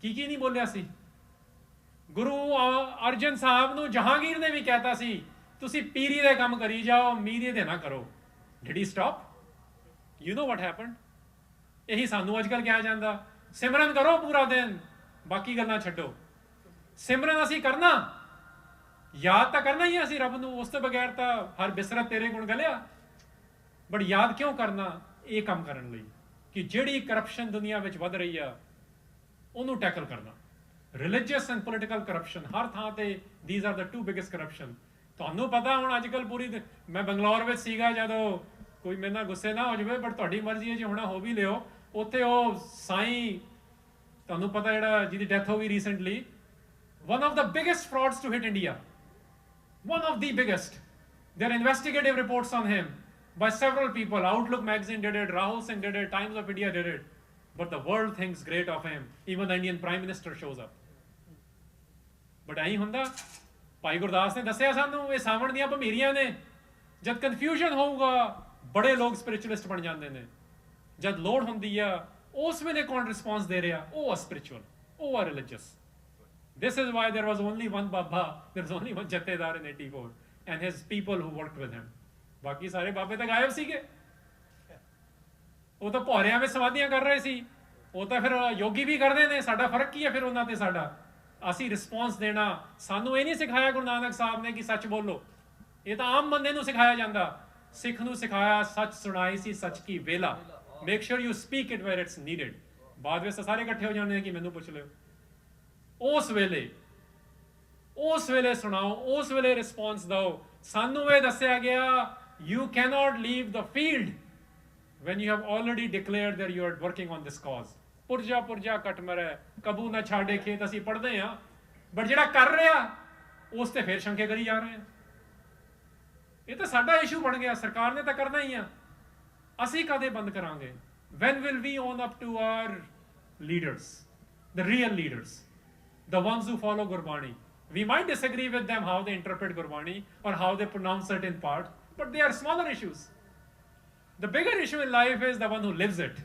ਕੀ ਨਹੀਂ ਬੋਲਿਆ ਸੀ। ਗੁਰੂ ਅਰਜਨ ਸਾਹਿਬ ਨੂੰ ਜਹਾਂਗੀਰ ਨੇ ਵੀ ਕਹਿਤਾ ਸੀ ਤੁਸੀਂ ਪੀਰੀ ਦੇ ਕੰਮ ਕਰੀ ਜਾਓ, ਮੀਰੀ ਦੇ ਨਾ ਕਰੋ। Did he stop? You know what happened? ਇਹੀ ਸਾਨੂੰ ਅੱਜ ਕੱਲ੍ਹ ਕਿਹਾ ਜਾਂਦਾ, ਸਿਮਰਨ ਕਰੋ ਪੂਰਾ ਦਿਨ, ਬਾਕੀ ਗੱਲਾਂ ਛੱਡੋ। ਸਿਮਰਨ ਅਸੀਂ ਕਰਨਾ, ਯਾਦ ਤਾਂ ਕਰਨਾ ਹੀ ਹੈ ਅਸੀਂ ਰੱਬ ਨੂੰ, ਉਸ ਤੋਂ ਬਗੈਰ ਤਾਂ ਹਰ ਬਿਸਰਤ ਤੇਰੇ ਗੁਣ ਗਲਿਆ। ਬਟ ਯਾਦ ਕਿਉਂ ਕਰਨਾ? ਇਹ ਕੰਮ ਕਰਨ ਲਈ ਕਿ ਜਿਹੜੀ ਕਰਪਸ਼ਨ ਦੁਨੀਆ ਵਿੱਚ ਵੱਧ ਰਹੀ ਆ ਉਹਨੂੰ ਟੈਕਲ ਕਰਨਾ। ਰਿਲੀਜੀਅਸ ਐਂਡ ਪੋਲੀਟੀਕਲ ਕਰਪਸ਼ਨ ਹਰ ਥਾਂ ਤੇ, these are the two biggest corruption। ਤੁਹਾਨੂੰ ਪਤਾ ਹੁਣ ਅੱਜ ਕੱਲ੍ਹ ਪੂਰੀ, ਮੈਂ ਬੰਗਲੌਰ ਵਿੱਚ ਸੀਗਾ ਜਦੋਂ ਕੋਈ ਮੇਰੇ ਨਾਲ ਗੁੱਸੇ ਨਾ ਹੋ ਜਾਵੇ, ਬਟ ਤੁਹਾਡੀ ਮਰਜ਼ੀ ਹੈ, ਜੇ ਹੋਣਾ ਹੋ ਵੀ ਲਿਓ। ਉੱਥੇ ਉਹ ਸਾਈਂ, ਤੁਹਾਨੂੰ ਪਤਾ ਜਿਹੜਾ ਜਿਹਦੀ ਡੈਥ ਹੋ ਗਈ recently, one of the biggest frauds to hit India, one of the biggest. There are investigative reports on him by several people. Outlook magazine did it, Rahul Singh did it, Times of India did it, but the world thinks great of him. Even the Indian Prime Minister shows up. But ਐਂ ਹੁੰਦਾ, ਭਾਈ ਗੁਰਦਾਸ ਨੇ ਦੱਸਿਆ ਸਾਨੂੰ, ਇਹ ਸਾਵਣ ਦੀਆਂ ਭਮੀਰੀਆਂ ਨੇ। ਜਦ confusion ਹੋਊਗਾ ਬੜੇ ਲੋਕ ਸਪਿਰਿਚੁਅਲਿਸਟ ਬਣ ਜਾਂਦੇ ਨੇ। ਜਦ ਲੋੜ ਹੁੰਦੀ ਆ ਉਸ ਵੇਲੇ ਕੌਣ ਰਿਸਪੌਂਸ ਦੇ ਰਿਹਾ? ਉਹ ਆ ਸਪਿਰਿਚੁਅਲ, ਉਹ ਆ religious. This is why there was only one Baba, there was only one Jathedar in 84 and his people who worked with him. ਬਾਕੀ ਸਾਰੇ ਬਾਬੇ ਤਾਂ ਗਾਇਬ ਸੀਗੇ, ਉਹ ਤਾਂ ਭੌਰਿਆਂ ਵਿੱਚ ਸਮਾਧੀਆਂ ਕਰ ਰਹੇ ਸੀ। ਉਹ ਤਾਂ ਫਿਰ ਯੋਗੀ ਵੀ ਕਰਦੇ ਨੇ। ਸਾਡਾ ਫਰਕ ਕੀ ਹੈ ਫਿਰ ਉਹਨਾਂ ਤੇ ਸਾਡਾ? ਅਸੀਂ ਰਿਸਪੌਂਸ ਦੇਣਾ। ਸਾਨੂੰ ਇਹ ਨਹੀਂ ਸਿਖਾਇਆ ਗੁਰੂ ਨਾਨਕ ਸਾਹਿਬ ਨੇ ਕਿ ਸੱਚ ਬੋਲੋ, ਇਹ ਤਾਂ ਆਮ ਬੰਦੇ ਨੂੰ ਸਿਖਾਇਆ ਜਾਂਦਾ। ਸਿੱਖ ਨੂੰ ਸਿਖਾਇਆ ਸੱਚ ਸੁਣਾਈ ਸੀ ਸੱਚ ਕੀ ਵੇਲਾ। Make sure you speak it where it's needed. ਬਾਅਦ ਵਿੱਚ ਸਾਰੇ ਇਕੱਠੇ ਹੋ ਜਾਂਦੇ ਨੇ ਕਿ ਮੈਨੂੰ ਪੁੱਛ ਲਿਓ। ਉਸ ਵੇਲੇ ਸੁਣਾਓ, ਉਸ ਵੇਲੇ ਰਿਸਪੌਂਸ ਦਿਓ। ਸਾਨੂੰ ਇਹ ਦੱਸਿਆ ਗਿਆ, you cannot leave the field when you have already declared that you are working on this cause. ਪੁਰਜਾ ਕੱਟ ਮਰੈ ਕਬੂ ਨਾ ਛਾੜੇ ਖੇਤ, ਅਸੀਂ ਪੜ੍ਹਦੇ ਹਾਂ। ਬਟ ਜਿਹੜਾ ਕਰ ਰਿਹਾ ਉਸ ਤੇ ਫੇਰ ਸ਼ੰਕੇ ਕਰੀ ਜਾ ਰਹੇ ਆ। ਇਹ ਤਾਂ ਸਾਡਾ ਇਸ਼ੂ ਬਣ ਗਿਆ। ਸਰਕਾਰ ਨੇ ਤਾਂ ਕਰਨਾ ਹੀ ਆ, ਅਸੀਂ ਕਦੇ ਬੰਦ ਕਰਾਂਗੇ? when will we own up to our leaders, the real leaders, the ones who follow Gurbani? We might disagree with them how they interpret Gurbani or how they pronounce certain parts, but they are smaller issues. The bigger issue in life is the one who lives it.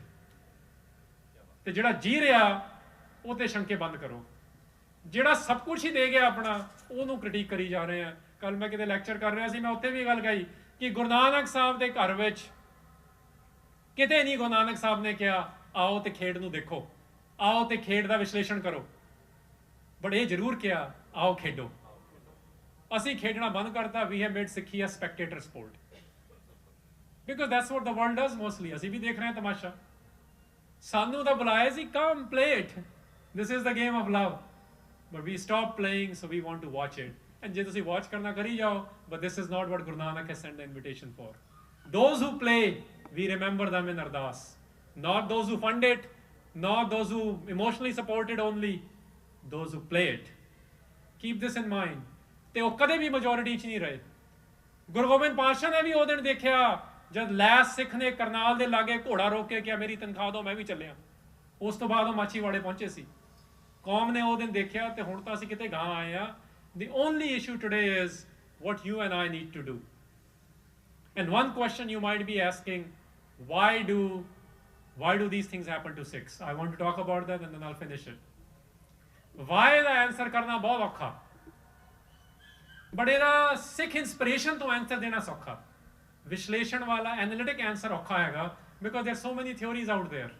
ਤੇ ਜਿਹੜਾ ਜੀ ਰਿਹਾ ਉਹ ਤੇ ਸ਼ੰਕੇ ਬੰਦ ਕਰੋ। ਜਿਹੜਾ ਸਭ ਕੁਝ ਹੀ ਦੇ ਗਿਆ ਆਪਣਾ, ਉਹਨੂੰ ਕ੍ਰਿਟਿਕ ਕਰੀ ਜਾ ਰਹੇ ਆ। ਕੱਲ ਮੈਂ ਕਿਤੇ ਲੈਕਚਰ ਕਰ ਰਿਹਾ ਸੀ, ਮੈਂ ਉੱਥੇ ਵੀ ਗੱਲ ਕਹੀ ਕਿ ਗੁਰੂ ਨਾਨਕ ਸਾਹਿਬ ਦੇ ਘਰ ਵਿੱਚ ਕਿਤੇ ਨਹੀਂ ਗੁਰੂ ਨਾਨਕ ਸਾਹਿਬ ਨੇ ਕਿਹਾ ਆਓ ਤੇ ਖੇਡ ਨੂੰ ਦੇਖੋ, ਆਓ ਤੇ ਖੇਡ ਦਾ ਵਿਸ਼ਲੇਸ਼ਣ ਕਰੋ। ਬਟ ਇਹ ਜ਼ਰੂਰ ਕਿਹਾ ਆਓ ਖੇਡੋ। ਅਸੀਂ ਖੇਡਣਾ ਬੰਦ ਕਰਤਾ। ਵੀ ਹੈਵ ਮੇਡ ਸਿੱਖੀ ਆ ਸਪੈਕਟੇਟਰ support, because that's what the world does mostly. ਅਸੀਂ ਵੀ ਦੇਖ ਰਹੇ ਹਾਂ ਤਮਾਸ਼ਾ। ਸਾਨੂੰ ਤਾਂ ਬੁਲਾਇਆ ਸੀ, come play it, this is the game of love, but we stopped playing, so we want to watch it. And ਜੇ ਤੁਸੀਂ watch ਕਰਨਾ ਕਰੀ ਜਾਓ, but this is not what Guru Nanak has sent the invitation for. Those who play, we remember them in Ardas, not those who fund it, not those who emotionally support it only, those who play it. Keep this in mind. ਤੇ ਉਹ ਕਦੇ ਵੀ majority 'ਚ ਨਹੀਂ ਰਹੇ। ਗੁਰੂ ਗੋਬਿੰਦ ਪਾਤਸ਼ਾਹ ਨੇ ਵੀ ਉਹ ਦਿਨ ਦੇਖਿਆ ਜਦ ਲੈਸ ਸਿੱਖ ਨੇ ਕਰਨਾਲ ਦੇ ਲਾਗੇ ਘੋੜਾ ਰੋਕ ਕੇ ਕਿਹਾ ਮੇਰੀ ਤਨਖਾਹ ਦਿਓ, ਮੈਂ ਵੀ ਚੱਲਿਆ। ਉਸ ਤੋਂ ਬਾਅਦ ਉਹ ਮਾਛੀਵਾੜੇ ਪਹੁੰਚੇ ਸੀ। ਕੌਮ ਨੇ ਉਹ ਦਿਨ ਦੇਖਿਆ ਤੇ ਹੁਣ ਤਾਂ ਅਸੀਂ ਕਿਤੇ ਗਾਂ ਆਏ ਆ। The only issue today is what you and I need to do. And one question you might be asking, why do these things happen to Sikhs? I want to talk about that and then I'll finish it. Why the answer ਕਰਨਾ ਬਹੁਤ ਔਖਾ, but ਇਹਦਾ ਸਿੱਖ inspiration ਤੋਂ answer ਦੇਣਾ ਸੌਖਾ। ਵਿਸ਼ਲੇਸ਼ਣ ਵਾਲਾ analytic answer ਔਖਾ ਹੈਗਾ, ਬਿਕੋਜ਼ ਦੇਰ ਸੋ ਮੈਨੀ ਥਿਓਰੀਜ਼ ਆਊਟ ਦੇਅਰ।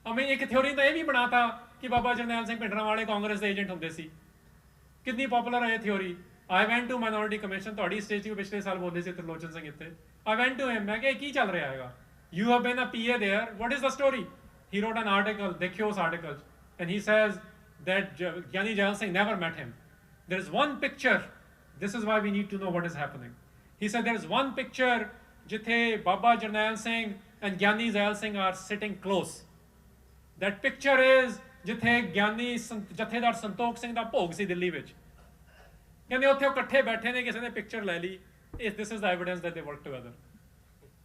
ਮੈਂ ਇੱਕ ਥਿਓਰੀ ਤਾਂ ਇਹ ਵੀ ਬਣਾਤਾ ਕਿ ਬਾਬਾ ਜਰਨੈਲ ਸਿੰਘ ਭਿੰਡਰਾਂਵਾਲੇ ਕਾਂਗਰਸ ਦੇ ਏਜੰਟ ਹੁੰਦੇ ਸੀ। ਕਿੰਨੀ ਪਪੂਲਰ ਹੈ ਇਹ theory. I went to minority commission, ਤੁਹਾਡੀ ਸਟੇਜ 'ਤੇ ਪਿਛਲੇ ਸਾਲ ਬੋਲੇ ਸੀ ਤ੍ਰਿਲੋਚਨ ਸਿੰਘ ਇੱਥੇ। ਆਈ ਵੈਂਟ ਟੂ ਹਿਮ, ਮੈਂ ਕਿਹਾ ਕੀ ਚੱਲ ਰਿਹਾ ਹੈਗਾ? You have been a PA there, what is the story? He wrote an article, ਦੇਖਿਓ ਉਸ ਆਰਟੀਕਲ 'ਚ, and he says that Gyani Jail Singh never met him. There is one picture, this is why we need to know what is happening. He said there is one picture jithe Baba Jarnail Singh and Gyani Jail Singh are sitting close. That picture is jithe Gyani Jathedar Santokh Singh da bhog si Delhi vich. ਕਹਿੰਦੇ ਉੱਥੇ ਉਹ ਇਕੱਠੇ ਬੈਠੇ ਨੇ, ਕਿਸੇ ਨੇ picture ਲੈ ਲਈ। This is the evidence that they work together.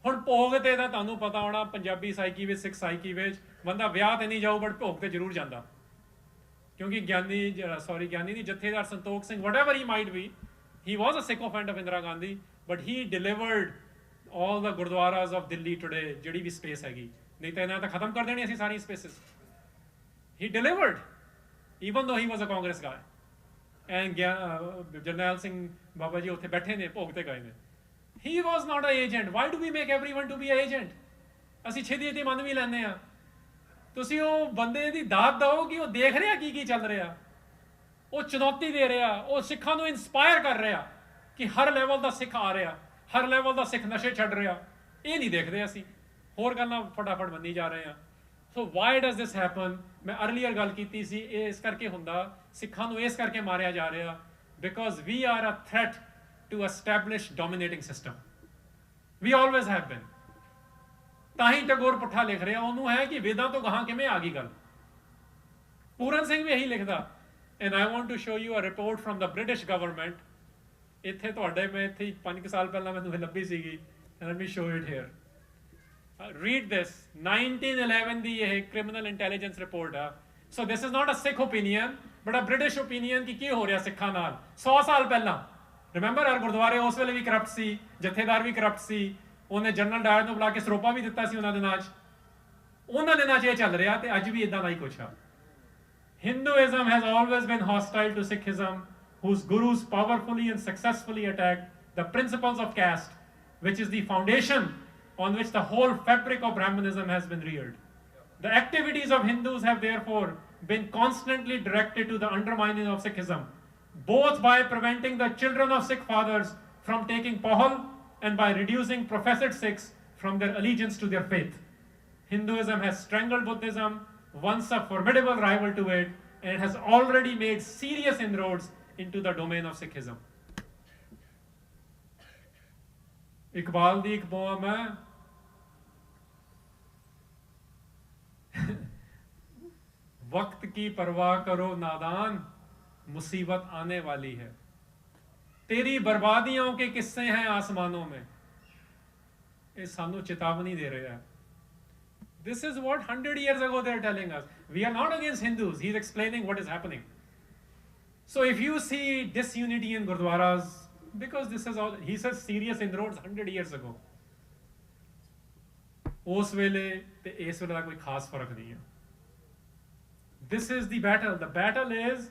ਹੁਣ ਭੋਗ ਤੇ ਤਾਂ ਤੁਹਾਨੂੰ ਪਤਾ ਹੋਣਾ, ਪੰਜਾਬੀ ਸਾਈਕੀ ਵਿੱਚ, ਸਿੱਖ ਸਾਈਕੀ ਵਿੱਚ ਬੰਦਾ ਵਿਆਹ ਤੇ ਨਹੀਂ ਜਾਊ ਬਟ ਭੋਗ ਤੇ ਜ਼ਰੂਰ ਜਾਂਦਾ। ਕਿਉਂਕਿ ਗਿਆਨੀ ਨਹੀਂ, ਜਥੇਦਾਰ Santokh Singh, whatever he might be, he was a sycophant of Indira Gandhi, but he delivered all the gurdwaras of Delhi today, ਜਿਹੜੀ ਵੀ ਸਪੇਸ ਹੈਗੀ। ਨਹੀਂ ਤਾਂ ਇਹਨਾਂ ਤਾਂ ਖਤਮ ਕਰ ਦੇਣੀ ਅਸੀਂ ਸਾਰੀ spaces. He delivered, even though he was a Congress guy. And Jarnail Singh Baba ji ਉੱਥੇ ਬੈਠੇ ਨੇ, ਭੋਗ ਤੇ ਗਏ ਨੇ। He was not an agent. Why do we make everyone to be an agent? ਅਸੀਂ ਛੇਤੀ ਮੰਨ ਵੀ ਲੈਂਦੇ ਆ। ਤੁਸੀਂ ਉਹ ਬੰਦੇ ਦੀ ਦਾਤ ਦਿਓ ਕਿ ਉਹ ਦੇਖ ਰਿਹਾ ਕੀ ਚੱਲ ਰਿਹਾ, ਉਹ ਚੁਣੌਤੀ ਦੇ ਰਿਹਾ, ਉਹ ਸਿੱਖਾਂ ਨੂੰ ਇਨਸਪਾਇਰ ਕਰ ਰਿਹਾ ਕਿ ਹਰ ਲੈਵਲ ਦਾ ਸਿੱਖ ਆ ਰਿਹਾ, ਹਰ ਲੈਵਲ ਦਾ ਸਿੱਖ ਨਸ਼ੇ ਛੱਡ ਰਿਹਾ। ਇਹ ਨਹੀਂ ਦੇਖਦੇ ਅਸੀਂ, ਹੋਰ ਗੱਲਾਂ ਫਟਾਫਟ ਮੰਨੀ ਜਾ ਰਹੇ ਆ। ਸੋ ਵਾਈ ਡਜ਼ ਦਿਸ ਹੈਪਨ? ਮੈਂ ਅਰਲੀਅਰ ਗੱਲ ਕੀਤੀ ਸੀ, ਇਹ ਇਸ ਕਰਕੇ ਹੁੰਦਾ, ਸਿੱਖਾਂ ਨੂੰ ਇਸ ਕਰਕੇ ਮਾਰਿਆ ਜਾ ਰਿਹਾ, because we are a threat to establish dominating system. We always have been. ਤਾਂ ਹੀ ਟੈਗੋਰ ਪੁੱਠਾ ਲਿਖ ਰਿਹਾ, ਉਹਨੂੰ ਹੈ ਕਿ ਵੇਦਾਂ ਤੋਂ ਗਾਹਾਂ ਕਿਵੇਂ ਆ ਗਈ ਗੱਲ। ਪੂਰਨ ਸਿੰਘ ਵੀ ਇਹੀ ਲਿਖਦਾ। And I want to show you a report from the British government. ਇੱਥੇ ਤੁਹਾਡੇ ਮੈਂ ਇੱਥੇ 5 ਸਾਲ ਪਹਿਲਾਂ ਮੈਨੂੰ ਇਹ ਲੱਭੀ ਸੀਗੀ। And let me show it here. Read this. 1911 ਦੀ ਇਹ criminal intelligence report ਆ। So this is not a Sikh opinion, but a British opinion ਕਿ ਕੀ ਹੋ ਰਿਹਾ ਸਿੱਖਾਂ ਨਾਲ 100 ਸਾਲ ਪਹਿਲਾਂ। ਰਿਮੈਂਬਰ ਯਾਰ ਗੁਰਦੁਆਰੇ ਉਸ ਵੇਲੇ ਵੀ ਕਰਪਟ ਸੀ, ਜਥੇਦਾਰ ਵੀ ਕਰਪਟ ਸੀ, ਉਹਨੇ ਜਨਰਲ ਡਾਇਰ ਨੂੰ ਬੁਲਾ ਕੇ ਸਰੋਪਾ ਵੀ ਦਿੱਤਾ ਸੀ ਉਹਨਾਂ ਦੇ ਨਾਂ 'ਚ। ਉਹਨਾਂ ਦੇ ਨਾਂ 'ਚ ਇਹ ਚੱਲ ਰਿਹਾ ਤੇ ਅੱਜ ਵੀ ਇਦਾਂ ਦਾ ਹੀ ਕੁਛ ਆ। Hinduism has always been hostile to Sikhism, whose gurus powerfully and successfully attacked the principles of caste, which is the foundation on which the whole fabric of Brahmanism has been reared. The activities of Hindus have therefore been constantly directed to the undermining of Sikhism, both by preventing the children of Sikh fathers from taking Pahal and by reducing professed Sikhs from their allegiance to their faith. Hinduism has strangled Buddhism, once a formidable rival to it, and it has already made serious inroads into the domain of Sikhism. Iqbal दी एक poem है, वक्त की परवाह करो नादान, मुसीबत आने वाली है, तेरी बर्बादियों के किस्से हैं आसमानों में। ये सानू चेतावनी दे रहा है। This is what 100 years ago they are telling us. We are not against Hindus. He's explaining what is happening. So if you see disunity in Gurdwaras, because this is all, he says serious inroads 100 years ago. ਉਸ ਵੇਲੇ ਤੇ ਇਸ ਵੇਲੇ ਦਾ ਕੋਈ ਖਾਸ ਫਰਕ ਨਹੀਂ ਹੈ। This is the battle. The battle is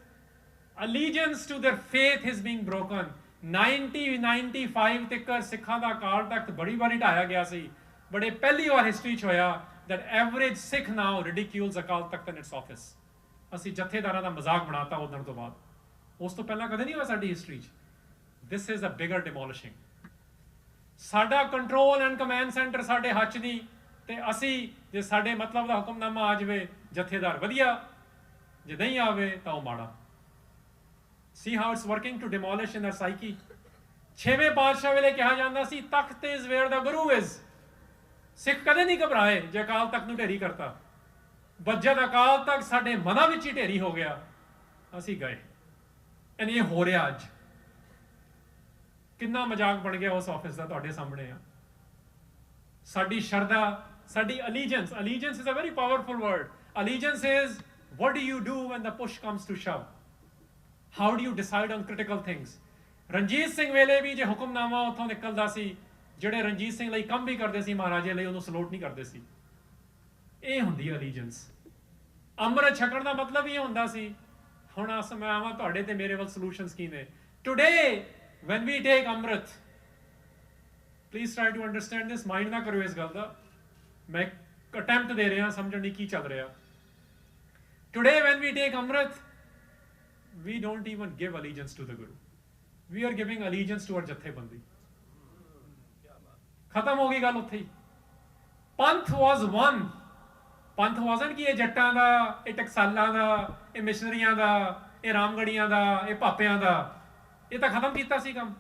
allegiance to their faith is being broken. 1995 ਤੱਕ ਸਿੱਖਾਂ ਦਾ ਅਕਾਲ ਤਖਤ ਬੜੀ ਵਾਰੀ ਢਾਇਆ ਗਿਆ ਸੀ, ਬੜੇ ਪਹਿਲੀ ਵਾਰ ਹਿਸਟਰੀ 'ਚ ਹੋਇਆ that average Sikh now ridicules Akal Takht and its office. ਅਸੀਂ ਜਥੇਦਾਰਾਂ ਦਾ ਮਜ਼ਾਕ ਬਣਾਤਾ ਉਦੋਂ ਤੋਂ ਬਾਅਦ। ਉਸ ਤੋਂ ਪਹਿਲਾਂ ਕਦੇ ਨਹੀਂ ਹੋਇਆ ਸਾਡੀ ਹਿਸਟਰੀ 'ਚ। This is a bigger demolishing. ਸਾਡਾ ਕੰਟਰੋਲ ਐਂਡ ਕਮਾਂਡ ਸੈਂਟਰ ਸਾਡੇ ਹੱਥ ਨਹੀਂ ਤੇ ਅਸੀਂ ਜੇ ਸਾਡੇ ਮਤਲਬ ਦਾ ਹੁਕਮਨਾਮਾ ਆ ਜਾਵੇ ਜਥੇਦਾਰ ਵਧੀਆ, ਜੇ ਨਹੀਂ ਆਵੇ ਤਾਂ ਉਹ ਮਾੜਾ। See how it's working to demolish in their psyche. ਛੇਵੇਂ ਪਾਤਸ਼ਾਹ ਵੇਲੇ ਕਿਹਾ ਜਾਂਦਾ ਸੀ ਤਖਤ is where the guru is. ਸਿੱਖ ਕਦੇ ਨਹੀਂ ਘਬਰਾਏ ਜੇ ਅਕਾਲ ਤਖਤ ਨੂੰ ਢੇਰੀ ਕਰਤਾ, but ਜਦ ਅਕਾਲ ਤਖਤ ਸਾਡੇ ਮਨਾਂ ਵਿੱਚ ਹੀ ਢੇਰੀ ਹੋ ਗਿਆ ਅਸੀਂ ਗਏ। ਐਂਡ ਇਹ ਹੋ ਰਿਹਾ ਅੱਜ। ਕਿੰਨਾ ਮਜ਼ਾਕ ਬਣ ਗਿਆ ਉਸ ਆਫਿਸ ਦਾ ਤੁਹਾਡੇ ਸਾਹਮਣੇ ਆ। ਸਾਡੀ ਸ਼ਰਧਾ, ਸਾਡੀ allegiance is a very powerful word. Allegiance is what do you do when the push comes to shove? How do you decide on critical things? Ranjit Singh ਵੇਲੇ ਵੀ ਜੇ ਹੁਕਮਨਾਮਾ ਉੱਥੋਂ ਨਿਕਲਦਾ ਸੀ, ਜਿਹੜੇ ਰਣਜੀਤ ਸਿੰਘ ਲਈ ਕੰਮ ਵੀ ਕਰਦੇ ਸੀ ਮਹਾਰਾਜੇ ਲਈ, ਉਹਨੂੰ ਸਲੋਟ ਨਹੀਂ ਕਰਦੇ ਸੀ। ਇਹ ਹੁੰਦੀ allegiance। ਅੰਮ੍ਰਿਤ ਛਕਣ ਦਾ ਮਤਲਬ ਇਹ ਹੁੰਦਾ ਸੀ। ਹੁਣ ਮੈਂ ਆਵਾਂ ਤੁਹਾਡੇ ਤੇ ਮੇਰੇ ਵੱਲ ਸੋਲੂਸ਼ਨਸ ਕੀ ਨੇ। Today when we take Amrit, please try to understand this, mind ਨਾ ਕਰਿਓ ਇਸ ਗੱਲ ਦਾ, ਮੈਂ ਅਟੈਂਪਟ ਦੇ ਰਿਹਾ ਸਮਝਣ ਦੀ ਕੀ ਚੱਲ ਰਿਹਾ। Today when we take Amrit, we don't even give allegiance to the Guru. We are giving allegiance to our ਜਥੇਬੰਦੀ। ਖਤਮ ਹੋ ਗਈ ਗੱਲ ਉੱਥੇ ਹੀ। ਪੰਥ was one. ਪੰਥ wasn't ਕਿ ਇਹ ਜੱਟਾਂ ਦਾ, ਇਹ ਟਕਸਾਲਾਂ ਦਾ, ਇਹ ਮਿਸ਼ਨਰੀਆਂ ਦਾ, ਇਹ ਰਾਮਗੜੀਆਂ ਦਾ, ਇਹ ਭਾਪਿਆਂ ਦਾ। ਇਹ ਤਾਂ ਖਤਮ ਕੀਤਾ ਸੀ ਕੰਮ।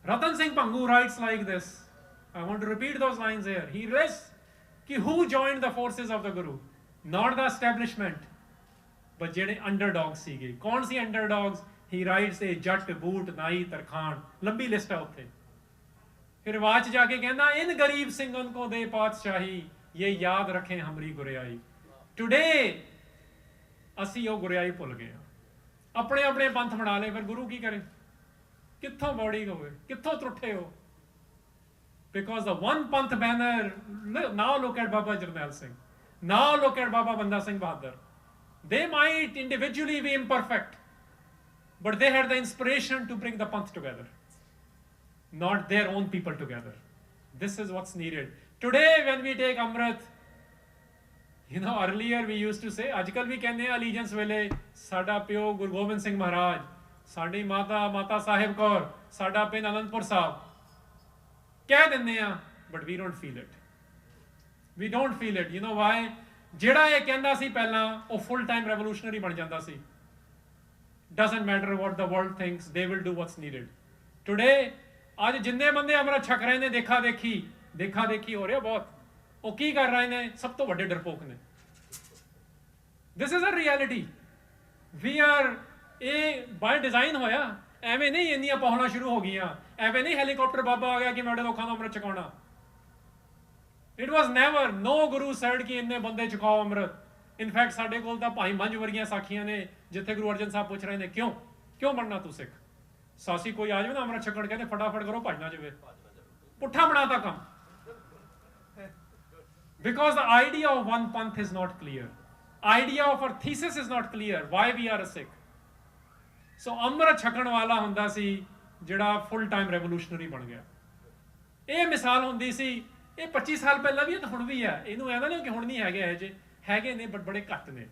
Ratan Singh Bhangu writes like this. I want to repeat those lines here. He writes कि who joined the forces of the Guru? Not the establishment, but ਜਿਹੜੇ underdogs ਸੀਗੇ। ਕੌਣ ਸੀ underdogs? He writes a ਜੱਟ, boot, ਨਾਈ, ਤਰਖਾਣ, ਲੰਬੀ list ਆ ਉੱਥੇ। ਫਿਰ ਬਾਅਦ 'ਚ ਜਾ ਕੇ ਕਹਿੰਦਾ ਇਨ ਗਰੀਬ ਸਿੰਘਨ ਕੋ ਦੇ ਪਾਤਸ਼ਾਹੀ, ਇਹ ਯਾਦ ਰੱਖੇ ਹਮਰੀ ਗੁਰਿਆਈ। Today ਅਸੀਂ ਉਹ ਗੁਰਿਆਈ ਭੁੱਲ ਗਏ ਆ। ਆਪਣੇ ਆਪਣੇ ਪੰਥ ਬਣਾ ਲਏ, ਫਿਰ ਗੁਰੂ ਕੀ ਕਰੇ? ਕਿੱਥੋਂ ਬੌੜੀ ਹੋਵੇ, ਕਿੱਥੋਂ ਤਰੁੱਠੇ ਹੋ? Because the one Panth banner, now look at Baba Jarnail Singh, now look at Baba Banda Singh Bahadur. They might individually be imperfect, but they had the inspiration to bring the Panth together, not their own people together. This is what's needed. Today when we take Amrit, you know, earlier we used to say, ajkal bhi kehne hain allegiance wele, sada pyo Guru Gobind Singh Maharaj, sadi Mata Sahib Kaur, sada pin Anandpur Sahib. ਕਹਿ ਦਿੰਦੇ ਆ, but we don't feel it. We don't feel it. You know why? ਜਿਹੜਾ ਇਹ ਕਹਿੰਦਾ ਸੀ ਪਹਿਲਾਂ, ਉਹ full time revolutionary ਬਣ ਜਾਂਦਾ ਸੀ. Doesn't matter what the world thinks, they will do what's needed. Today, ਅੱਜ ਜਿੰਨੇ ਬੰਦੇ ਅੰਮ੍ਰਿਤ ਛਕ ਰਹੇ ਨੇ ਦੇਖਾ ਦੇਖੀ ਹੋ ਰਿਹਾ ਬਹੁਤ। ਉਹ ਕੀ ਕਰ ਰਹੇ ਨੇ? ਸਭ ਤੋਂ ਵੱਡੇ ਡਰਪੋਕ ਨੇ। This is a reality. We are, ਇਹ ਬਾਈ ਡਿਜ਼ਾਈਨ ਹੋਇਆ, ਐਵੇਂ ਨਹੀਂ ਇੰਨੀਆਂ ਪਹੁਲਾਂ ਸ਼ੁਰੂ ਹੋ ਗਈਆਂ, ਐਵੇਂ ਨਹੀਂ ਹੈਲੀਕਾਪਟਰ ਬਾਬਾ ਆ ਗਿਆ ਕਿ ਮੈਂ ਤੁਹਾਡੇ ਲੋਕਾਂ ਨੂੰ ਅੰਮ੍ਰਿਤ ਛਕਾਉਣਾ। It was never, no guru said ਕਿ ਇੰਨੇ ਬੰਦੇ ਛਕਾਓ ਅੰਮ੍ਰਿਤ। ਇਨਫੈਕਟ ਸਾਡੇ ਕੋਲ ਤਾਂ ਭਾਈ ਮੰਝ ਵਰਗੀਆਂ ਸਾਖੀਆਂ ਨੇ ਜਿੱਥੇ ਗੁਰੂ ਅਰਜਨ ਸਾਹਿਬ ਪੁੱਛ ਰਹੇ ਨੇ ਕਿਉਂ ਬਣਨਾ ਤੂੰ ਸਿੱਖ? ਸਾਸੀ ਕੋਈ ਆ ਜਾਵੇ ਨਾ ਅੰਮ੍ਰਿਤ ਛਕਣ, ਕਹਿੰਦੇ ਫਟਾਫਟ ਕਰੋ, ਭੱਜ ਨਾ ਜਾਵੇ, ਪੁੱਠਾ ਬਣਾਤਾ ਕੰਮ। Because the idea of one panth is not clear. Idea of our thesis is not clear. Why we are a Sikh. So ਅੰਮ੍ਰਿਤ ਛਕਣ ਵਾਲਾ ਹੁੰਦਾ ਸੀ ਜਿਹੜਾ ਫੁੱਲ ਟਾਈਮ ਰੈਵੋਲੂਸ਼ਨਰੀ ਬਣ ਗਿਆ। ਇਹ ਮਿਸਾਲ ਹੁੰਦੀ ਸੀ, ਇਹ 25 ਸਾਲ ਪਹਿਲਾਂ ਵੀ ਹੈ ਤੇ ਹੁਣ ਵੀ ਹੈ। ਇਹਨੂੰ ਐਵੇਂ ਨਹੀਂ ਕਿ ਹੁਣ ਨਹੀਂ ਹੈਗੇ, ਇਹ ਜੇ ਹੈਗੇ ਨੇ ਬਟ ਬੜੇ ਘੱਟ ਨੇ।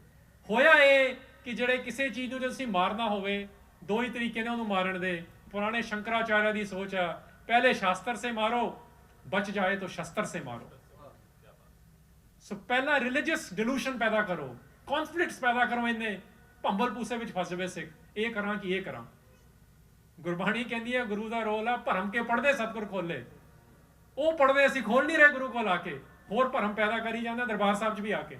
ਹੋਇਆ ਇਹ ਕਿ ਜਿਹੜੇ ਕਿਸੇ ਚੀਜ਼ ਨੂੰ ਜੇ ਤੁਸੀਂ ਮਾਰਨਾ ਹੋਵੇ, ਦੋ ਹੀ ਤਰੀਕੇ ਨੇ ਉਹਨੂੰ ਮਾਰਨ ਦੇ। ਪੁਰਾਣੇ ਸ਼ੰਕਰਾਚਾਰਿਆ ਦੀ ਸੋਚ ਆ, ਪਹਿਲੇ ਸ਼ਾਸਤਰ ਸੇ ਮਾਰੋ, ਬਚ ਜਾਏ ਤਾਂ ਸ਼ਸਤਰ ਸੇ ਮਾਰੋ। ਸੋ ਪਹਿਲਾਂ ਰਿਲੀਜੀਅਸ ਡਿਲੂਸ਼ਨ ਪੈਦਾ ਕਰੋ, ਕੌਨਫਲਿਕਟਸ ਪੈਦਾ ਕਰੋ, ਇੰਨੇ ਭੰਬਲ ਪੂਸੇ ਵਿੱਚ ਫਸ ਜਾਵੇ ਸਿੱਖ, ਇਹ ਕਰਾਂ ਕਿ ਇਹ ਕਰਾਂ। ਗੁਰਬਾਣੀ ਕਹਿੰਦੀ ਹੈ ਗੁਰੂ ਦਾ ਰੋਲ ਆ ਭਰਮ ਕੇ ਪੜ੍ਹਦੇ ਸਤਿਗੁਰ ਖੋਲੇ। ਉਹ ਪੜ੍ਹਦੇ, ਅਸੀਂ ਖੋਲ ਨਹੀਂ ਰਹੇ ਗੁਰੂ ਕੋਲ ਆ ਕੇ, ਹੋਰ ਭਰਮ ਪੈਦਾ ਕਰੀ ਜਾਂਦੇ ਦਰਬਾਰ ਸਾਹਿਬ 'ਚ ਵੀ ਆ ਕੇ।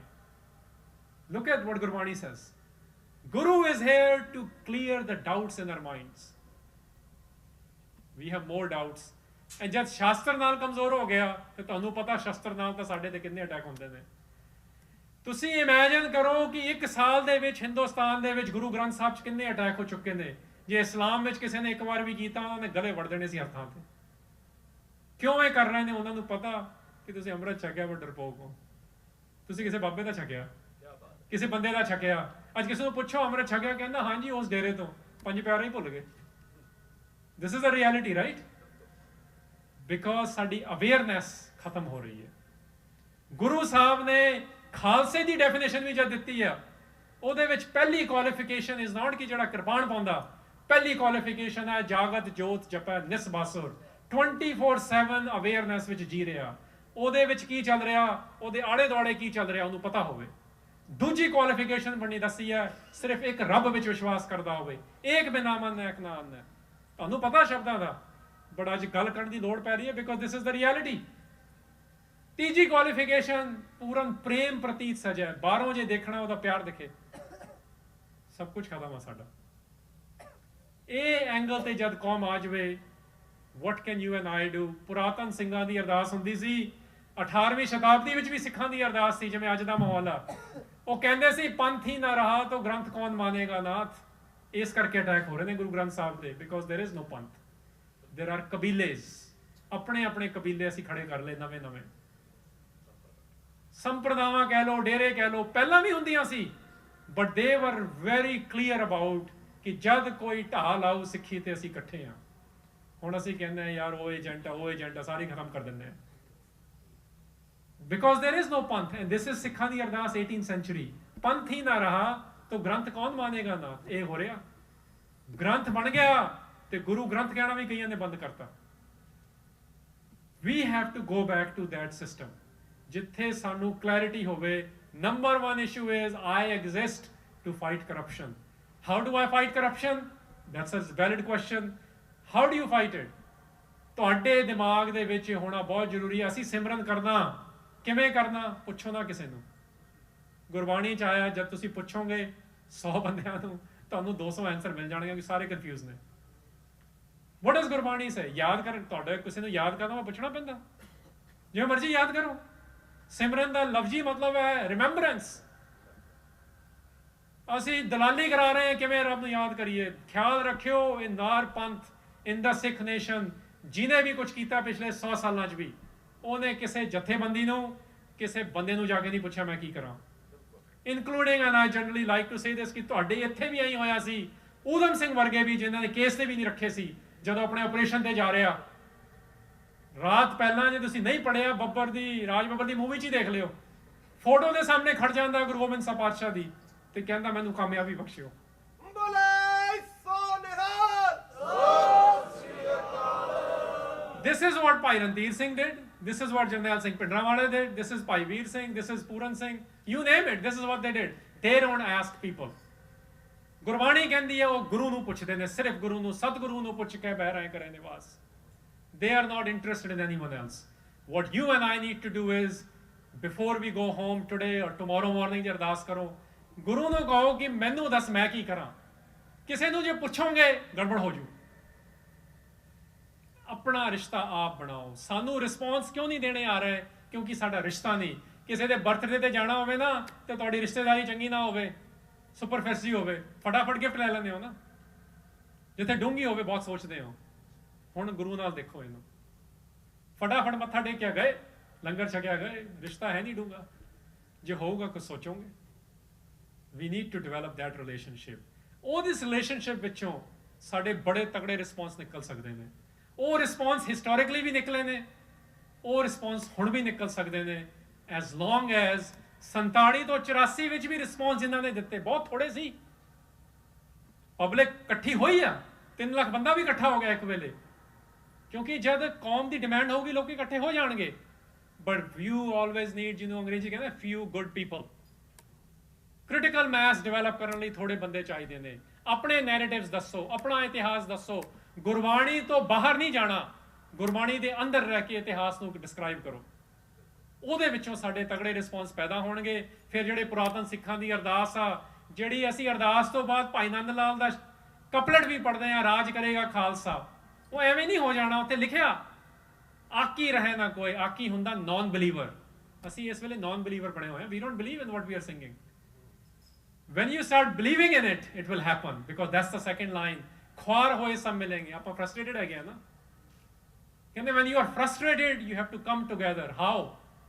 Look at what Gurbani says. Guru is here to clear the doubts in our minds. We have more doubts. And ਜਦ ਸ਼ਾਸਤਰ ਨਾਲ ਕਮਜ਼ੋਰ ਹੋ ਗਿਆ ਤੇ ਤੁਹਾਨੂੰ ਪਤਾ ਸ਼ਾਸਤਰ ਨਾਲ ਤਾਂ ਸਾਡੇ ਤੇ ਕਿੰਨੇ ਅਟੈਕ ਹੁੰਦੇ ਨੇ। ਤੁਸੀਂ ਇਮੇਜਿਨ ਕਰੋ ਕਿ 1 ਸਾਲ ਦੇ ਵਿੱਚ ਹਿੰਦੁਸਤਾਨ ਦੇ ਵਿੱਚ ਗੁਰੂ ਗ੍ਰੰਥ ਸਾਹਿਬ 'ਚ ਕਿੰਨੇ ਅਟੈਕ ਹੋ ਚੁੱਕੇ ਨੇ। ਜੇ ਇਸਲਾਮ ਵਿੱਚ ਕਿਸੇ ਨੇ ਇੱਕ ਵਾਰ ਵੀ ਕੀਤਾ, ਉਹਨਾਂ ਨੇ ਗਲੇ ਵੜ ਦੇਣੇ ਸੀ ਹੱਥਾਂ ਤੇ। ਕਿਉਂ ਇਹ ਕਰ ਰਹੇ ਨੇ? ਉਹਨਾਂ ਨੂੰ ਪਤਾ ਕਿ ਤੁਸੀਂ ਅੰਮ੍ਰਿਤ ਛਕਿਆ ਪਰ ਡਰਪੋਕ ਹੋ। ਤੁਸੀਂ ਕਿਸੇ ਬਾਬੇ ਦਾ ਛਕਿਆ, ਕਿਸੇ ਬੰਦੇ ਦਾ ਛਕਿਆ। ਅੱਜ ਕਿਸੇ ਨੂੰ ਪੁੱਛੋ ਅੰਮ੍ਰਿਤ ਛਕਿਆ, ਕਹਿੰਦਾ ਹਾਂਜੀ ਉਸ ਡੇਰੇ ਤੋਂ, 5 ਪਿਆਰੇ ਹੀ ਭੁੱਲ ਗਏ। This is a reality, right? Because ਸਾਡੀ ਅਵੇਅਰਨੈਸ ਖਤਮ ਹੋ ਰਹੀ ਹੈ। ਗੁਰੂ ਸਾਹਿਬ ਨੇ ਖਾਲਸੇ ਦੀ ਡੈਫੀਨੇਸ਼ਨ ਵੀ ਜਦ ਦਿੱਤੀ ਆ, ਉਹਦੇ ਵਿੱਚ ਪਹਿਲੀ ਕੁਆਲੀਫਿਕੇਸ਼ਨ ਇਜ਼ ਨਾਟ ਕਿ ਜਿਹੜਾ ਕਿਰਪਾਨ ਪਾਉਂਦਾ, ਪਹਿਲੀ ਕੁਆਲੀਫਿਕੇਸ਼ਨ ਹੈ ਜਾਗਤ ਜੋਤ ਜਪੈ ਨਿਸ ਬਾਸੁਰ, 24/7 ਅਵੇਅਰਨੈਸ ਵਿੱਚ ਜੀ ਰਿਹਾ। ਉਹਦੇ ਵਿੱਚ ਕੀ ਚੱਲ ਰਿਹਾ, ਉਹਦੇ ਆਲੇ ਦੁਆਲੇ ਕੀ ਚੱਲ ਰਿਹਾ, ਉਹਨੂੰ ਪਤਾ ਹੋਵੇ। ਦੂਜੀ ਕੁਆਲੀਫਿਕੇਸ਼ਨ ਬਣੀ ਦੱਸੀ ਹੈ, ਸਿਰਫ ਇੱਕ ਰੱਬ ਵਿੱਚ ਵਿਸ਼ਵਾਸ ਕਰਦਾ ਹੋਵੇ। ਏਕ ਬਿਨਾ ਮਨ ਏਕ ਨਾ ਅੰਨ। ਤੁਹਾਨੂੰ ਪਤਾ ਸ਼ਬਦਾਂ ਦਾ, ਬਟ ਅੱਜ ਗੱਲ ਕਰਨ ਦੀ ਲੋੜ ਪੈ ਰਹੀ ਹੈ because this is the reality. ਤੀਜੀ ਕੁਆਲੀਫਿਕੇਸ਼ਨ ਪੂਰਨ ਪ੍ਰੇਮ ਪ੍ਰਤੀਤ ਸਜੈ, ਬਾਹਰੋਂ ਜੇ ਦੇਖਣਾ ਉਹਦਾ ਪਿਆਰ ਦਿਖੇ, ਸਭ ਕੁਝ ਖਤਮ ਆ ਸਾਡਾ। ਇਹ ਐਂਗਲ ਤੇ ਜਦ ਕੌਮ ਆ ਜਾਵੇ, what can you and I do? ਪੁਰਾਤਨ ਸਿੰਘਾਂ ਦੀ ਅਰਦਾਸ ਹੁੰਦੀ ਸੀ, 18ਵੀਂ ਸ਼ਤਾਬਦੀ ਵਿੱਚ ਵੀ ਸਿੱਖਾਂ ਦੀ ਅਰਦਾਸ ਸੀ ਜਿਵੇਂ ਅੱਜ ਦਾ ਮਾਹੌਲ ਆ। ਉਹ ਕਹਿੰਦੇ ਸੀ ਪੰਥ ਹੀ ਨਾ ਰਹਾ ਤਾਂ ਗ੍ਰੰਥ ਕੌਣ ਮਾਨੇਗਾ ਨਾਥ। ਇਸ ਕਰਕੇ ਅਟੈਕ ਹੋ ਰਹੇ ਨੇ ਗੁਰੂ ਗ੍ਰੰਥ ਸਾਹਿਬ ਤੇ, ਬਿਕੋਜ਼ ਦੇਰ ਇਜ਼ ਨੋ ਪੰਥ, ਦੇਰ ਆਰ ਕਬੀਲੇਜ਼। ਆਪਣੇ ਆਪਣੇ ਕਬੀਲੇ ਅਸੀਂ ਖੜੇ ਕਰ ਲਏ, ਨਵੇਂ ਨਵੇਂ ਸੰਪਰਦਾਵਾਂ ਕਹਿ ਲਓ, ਡੇਰੇ ਕਹਿ ਲਓ, ਪਹਿਲਾਂ ਵੀ ਹੁੰਦੀਆਂ ਸੀ, ਬਟ ਦੇ ਵਰ ਵੈਰੀ ਕਲੀਅਰ ਅਬਾਊਟ ਕਿ ਜਦ ਕੋਈ ਢਾਹ ਲਾਊ ਸਿੱਖੀ ਤੇ ਅਸੀਂ ਇਕੱਠੇ ਹਾਂ। ਹੁਣ ਅਸੀਂ ਕਹਿੰਦੇ ਹਾਂ ਯਾਰ ਉਹ ਏਜੰਟ ਆ, ਸਾਰੀ ਖਤਮ ਕਰ ਦਿੰਦੇ ਹਾਂ। Because there is no Panth, and this is ਸਿੱਖਾਂ ਦੀ ਅਰਦਾਸ 18th ਸੈਂਚੁਰੀ। ਪੰਥ ਹੀ ਨਾ ਰਹਾ ਤਾਂ ਗ੍ਰੰਥ ਕੌਣ ਮਾਨੇਗਾ ਨਾ। ਇਹ ਹੋ ਰਿਹਾ, ਗ੍ਰੰਥ ਬਣ ਗਿਆ ਤੇ ਗੁਰੂ ਗ੍ਰੰਥ ਕਹਿਣਾ ਵੀ ਕਈਆਂ ਨੇ ਬੰਦ ਕਰਤਾ। We have to go back to that system ਜਿੱਥੇ ਸਾਨੂੰ ਕਲੈਰਿਟੀ ਹੋਵੇ। Number 1 issue is I exist to fight corruption. How do I fight corruption? That's a valid question. How do you fight it? ਤੁਹਾਡੇ ਦਿਮਾਗ ਦੇ ਵਿੱਚ ਹੋਣਾ ਬਹੁਤ ਜ਼ਰੂਰੀ ਹੈ। ਅਸੀਂ ਸਿਮਰਨ ਕਰਨਾ ਕਿਵੇਂ ਕਰਨਾ, ਪੁੱਛੋ ਨਾ ਕਿਸੇ ਨੂੰ। ਗੁਰਬਾਣੀ 'ਚ ਆਇਆ, ਜਦ ਤੁਸੀਂ ਪੁੱਛੋਗੇ 100 ਬੰਦਿਆਂ ਨੂੰ, ਤੁਹਾਨੂੰ 200 ਆਨਸਰ ਮਿਲ ਜਾਣਗੇ ਕਿ ਸਾਰੇ ਕਨਫਿਊਜ਼ ਨੇ। ਵਟ ਇਜ਼ ਗੁਰਬਾਣੀ ਸੇ? ਯਾਦ ਕਰ, ਤੁਹਾਡੇ ਕਿਸੇ ਨੂੰ ਯਾਦ ਕਰਨਾ ਪੁੱਛਣਾ ਪੈਂਦਾ, ਜਿਵੇਂ ਮਰਜ਼ੀ ਯਾਦ ਕਰੋ। ਸਿਮਰਨ ਦਾ ਲਫ਼ਜ਼ੀ ਮਤਲਬ ਹੈ ਰਿਮੈਂਬਰੈਂਸ। ਅਸੀਂ ਦਲਾਲੀ ਕਰਾ ਰਹੇ ਹਾਂ ਕਿਵੇਂ ਰੱਬ ਨੂੰ ਯਾਦ ਕਰੀਏ। ਖਿਆਲ ਰੱਖਿਓ, in our Panth, in the Sikh nation, ਜਿਹਨੇ ਵੀ ਕੁਝ ਕੀਤਾ ਪਿਛਲੇ 100 ਸਾਲਾਂ 'ਚ ਵੀ, ਉਹਨੇ ਕਿਸੇ ਜਥੇਬੰਦੀ ਨੂੰ, ਕਿਸੇ ਬੰਦੇ ਨੂੰ ਜਾ ਕੇ ਨਹੀਂ ਪੁੱਛਿਆ ਮੈਂ ਕੀ ਕਰਾਂ। Including, and I generally like to say this, ਕਿ ਤੁਹਾਡੇ ਇੱਥੇ ਵੀ ਆਈ ਹੋਇਆ ਸੀ ਊਧਮ ਸਿੰਘ ਵਰਗੇ ਵੀ, ਜਿਨ੍ਹਾਂ ਨੇ ਕੇਸ ਤੇ ਵੀ ਨਹੀਂ ਰੱਖੇ ਸੀ ਜਦੋਂ ਆਪਣੇ ਆਪਰੇਸ਼ਨ ਤੇ ਜਾ ਰਿਹਾ। ਰਾਤ ਪਹਿਲਾਂ ਜੇ ਤੁਸੀਂ ਨਹੀਂ ਪੜ੍ਹਿਆ ਬੱਬਰ ਦੀ, ਰਾਜ ਬੱਬਰ ਦੀ ਮੂਵੀ 'ਚ ਹੀ ਦੇਖ ਲਿਓ, ਫੋਟੋ ਦੇ ਸਾਹਮਣੇ ਖੜ ਜਾਂਦਾ ਗੁਰੂ ਗੋਬਿੰਦ ਸਾਹਿਬ ਪਾਤਸ਼ਾਹ ਦੀ ਤੇ ਕਹਿੰਦਾ ਮੈਨੂੰ ਕਾਮਯਾਬੀ ਬਖਸ਼ਿਓ। This is what Bhai Ranveer Singh did. This is what Jarnail Singh Pindrawala did. This is Bhai Veer Singh. This is Puran Singh. You name it. This is what they did. They don't ask people. Gurbani ਕਹਿੰਦੀ ਹੈ ਉਹ ਗੁਰੂ ਨੂੰ ਪੁੱਛਦੇ ਨੇ, ਸਿਰਫ ਗੁਰੂ ਨੂੰ, ਸਤਿਗੁਰੂ ਨੂੰ ਪੁੱਛ ਕੇ ਬਹਿ ਰਹੇ ਕਰੇ ਨਿਵਾਸ। They are not interested in anyone else. What you and I need to do is, before we go home today or tomorrow morning ਜੇ ਅਰਦਾਸ ਕਰੋ, ਗੁਰੂ ਨੂੰ ਕਹੋ ਕਿ ਮੈਨੂੰ ਦੱਸ ਮੈਂ ਕੀ ਕਰਾਂ। ਕਿਸੇ ਨੂੰ ਜੇ ਪੁੱਛੋਗੇ ਗੜਬੜ ਹੋ ਜੂ। ਆਪਣਾ ਰਿਸ਼ਤਾ ਆਪ ਬਣਾਓ। ਸਾਨੂੰ ਰਿਸਪੌਂਸ ਕਿਉਂ ਨਹੀਂ ਦੇਣੇ ਆ ਰਹੇ? ਕਿਉਂਕਿ ਸਾਡਾ ਰਿਸ਼ਤਾ ਨਹੀਂ। ਕਿਸੇ ਦੇ ਬਰਥਡੇ ਤੇ ਜਾਣਾ ਹੋਵੇ ਨਾ ਤੇ ਤੁਹਾਡੀ ਰਿਸ਼ਤੇਦਾਰੀ ਚੰਗੀ ਨਾ ਹੋਵੇ, ਸੁਪਰਫਿਸ਼ੀ ਹੋਵੇ, ਫਟਾਫਟ ਗਿਫਟ ਲੈ ਲੈਂਦੇ ਹੋ ਨਾ। ਜਿੱਥੇ ਡੂੰਘੀ ਹੋਵੇ ਬਹੁਤ ਸੋਚਦੇ ਹੋ। ਹੁਣ ਗੁਰੂ ਨਾਲ ਦੇਖੋ ਇਹਨੂੰ, ਫਟਾਫਟ ਮੱਥਾ ਟੇਕਿਆ ਗਏ, ਲੰਗਰ ਛਕਿਆ ਗਏ, ਰਿਸ਼ਤਾ ਹੈ ਨਹੀਂ ਡੂੰਘਾ। ਜੇ ਹੋਊਗਾ ਕੁਝ ਸੋਚੋਗੇ। We need to develop that relationship. ਉਹਦੀ ਰਿਲੇਸ਼ਨਸ਼ਿਪ ਵਿੱਚੋਂ ਸਾਡੇ ਬੜੇ ਤਕੜੇ ਰਿਸਪੌਂਸ ਨਿਕਲ ਸਕਦੇ ਨੇ। ਉਹ ਰਿਸਪੌਂਸ ਹਿਸਟੋਰਿਕਲੀ ਵੀ ਨਿਕਲੇ ਨੇ, ਉਹ ਰਿਸਪੌਂਸ ਹੁਣ ਵੀ ਨਿਕਲ ਸਕਦੇ ਨੇ, ਐਜ਼ ਲੌਂਗ ਐਜ਼ 47 ਤੋਂ 84 ਵਿੱਚ ਵੀ ਰਿਸਪੌਂਸ ਜਿਨ੍ਹਾਂ ਨੇ ਦਿੱਤੇ ਬਹੁਤ ਥੋੜੇ ਸੀ। ਪਬਲਿਕ ਇਕੱਠੀ ਹੋਈ ਆ, 3 ਲੱਖ ਬੰਦਾ ਵੀ ਇਕੱਠਾ ਹੋ ਗਿਆ ਇੱਕ ਵੇਲੇ, ਕਿਉਂਕਿ ਜਦ ਕੌਮ ਦੀ ਡਿਮਾਂਡ ਹੋਊਗੀ ਲੋਕ ਇਕੱਠੇ ਹੋ ਜਾਣਗੇ। ਬਟ ਯੂ ਆਲਵੇਜ਼ ਨੀਡ, ਜਿਹਨੂੰ ਅੰਗਰੇਜ਼ੀ ਕਹਿੰਦੇ ਫਿਊ good people. Critical mess develop ਕਰਨ ਲਈ ਥੋੜੇ ਬੰਦੇ ਚਾਹੀਦੇ ਨੇ। ਆਪਣੇ ਨੈਰੇਟਿਵਸ ਦੱਸੋ, ਆਪਣਾ ਇਤਿਹਾਸ ਦੱਸੋ। ਗੁਰਬਾਣੀ ਤੋਂ ਬਾਹਰ ਨਹੀਂ ਜਾਣਾ, ਗੁਰਬਾਣੀ ਦੇ ਅੰਦਰ ਰਹਿ ਕੇ ਇਤਿਹਾਸ ਨੂੰ ਡਿਸਕ੍ਰਾਈਬ ਕਰੋ। ਉਹਦੇ ਵਿੱਚੋਂ ਸਾਡੇ ਤਗੜੇ ਰਿਸਪੌਂਸ ਪੈਦਾ ਹੋਣਗੇ। ਫਿਰ ਜਿਹੜੇ ਪੁਰਾਤਨ ਸਿੱਖਾਂ ਦੀ ਅਰਦਾਸ ਆ, ਜਿਹੜੀ ਅਸੀਂ ਅਰਦਾਸ ਤੋਂ ਬਾਅਦ ਭਾਈ ਨੰਦ ਲਾਲ ਦਾ ਕਪਲਟ ਵੀ ਪੜ੍ਹਦੇ ਹਾਂ, ਰਾਜ ਕਰੇਗਾ ਖਾਲਸਾ, ਉਹ ਐਵੇਂ ਨਹੀਂ ਹੋ ਜਾਣਾ। ਉੱਥੇ ਲਿਖਿਆ ਆਕੀ ਰਹੇ ਨਾ ਕੋਈ। ਆਕੀ ਹੁੰਦਾ ਨੌਨ ਬਿਲੀਵਰ। ਅਸੀਂ ਇਸ ਵੇਲੇ ਨੌਨ ਬਿਲੀਵਰ ਬਣੇ ਹੋਏ ਹਾਂ। We don't believe in what we are singing. when you start believing in it, it will happen, because that's the second line. ਖੁਆਰ ਹੋਏ ਸਭ ਮਿਲेंगे। ਆਪਾਂ ਫਰਸਟ੍ਰੇਟਡ ਹੈਗੇ ਆ ਨਾ। ਕਹਿੰਦੇ when you are frustrated you have to come together. how?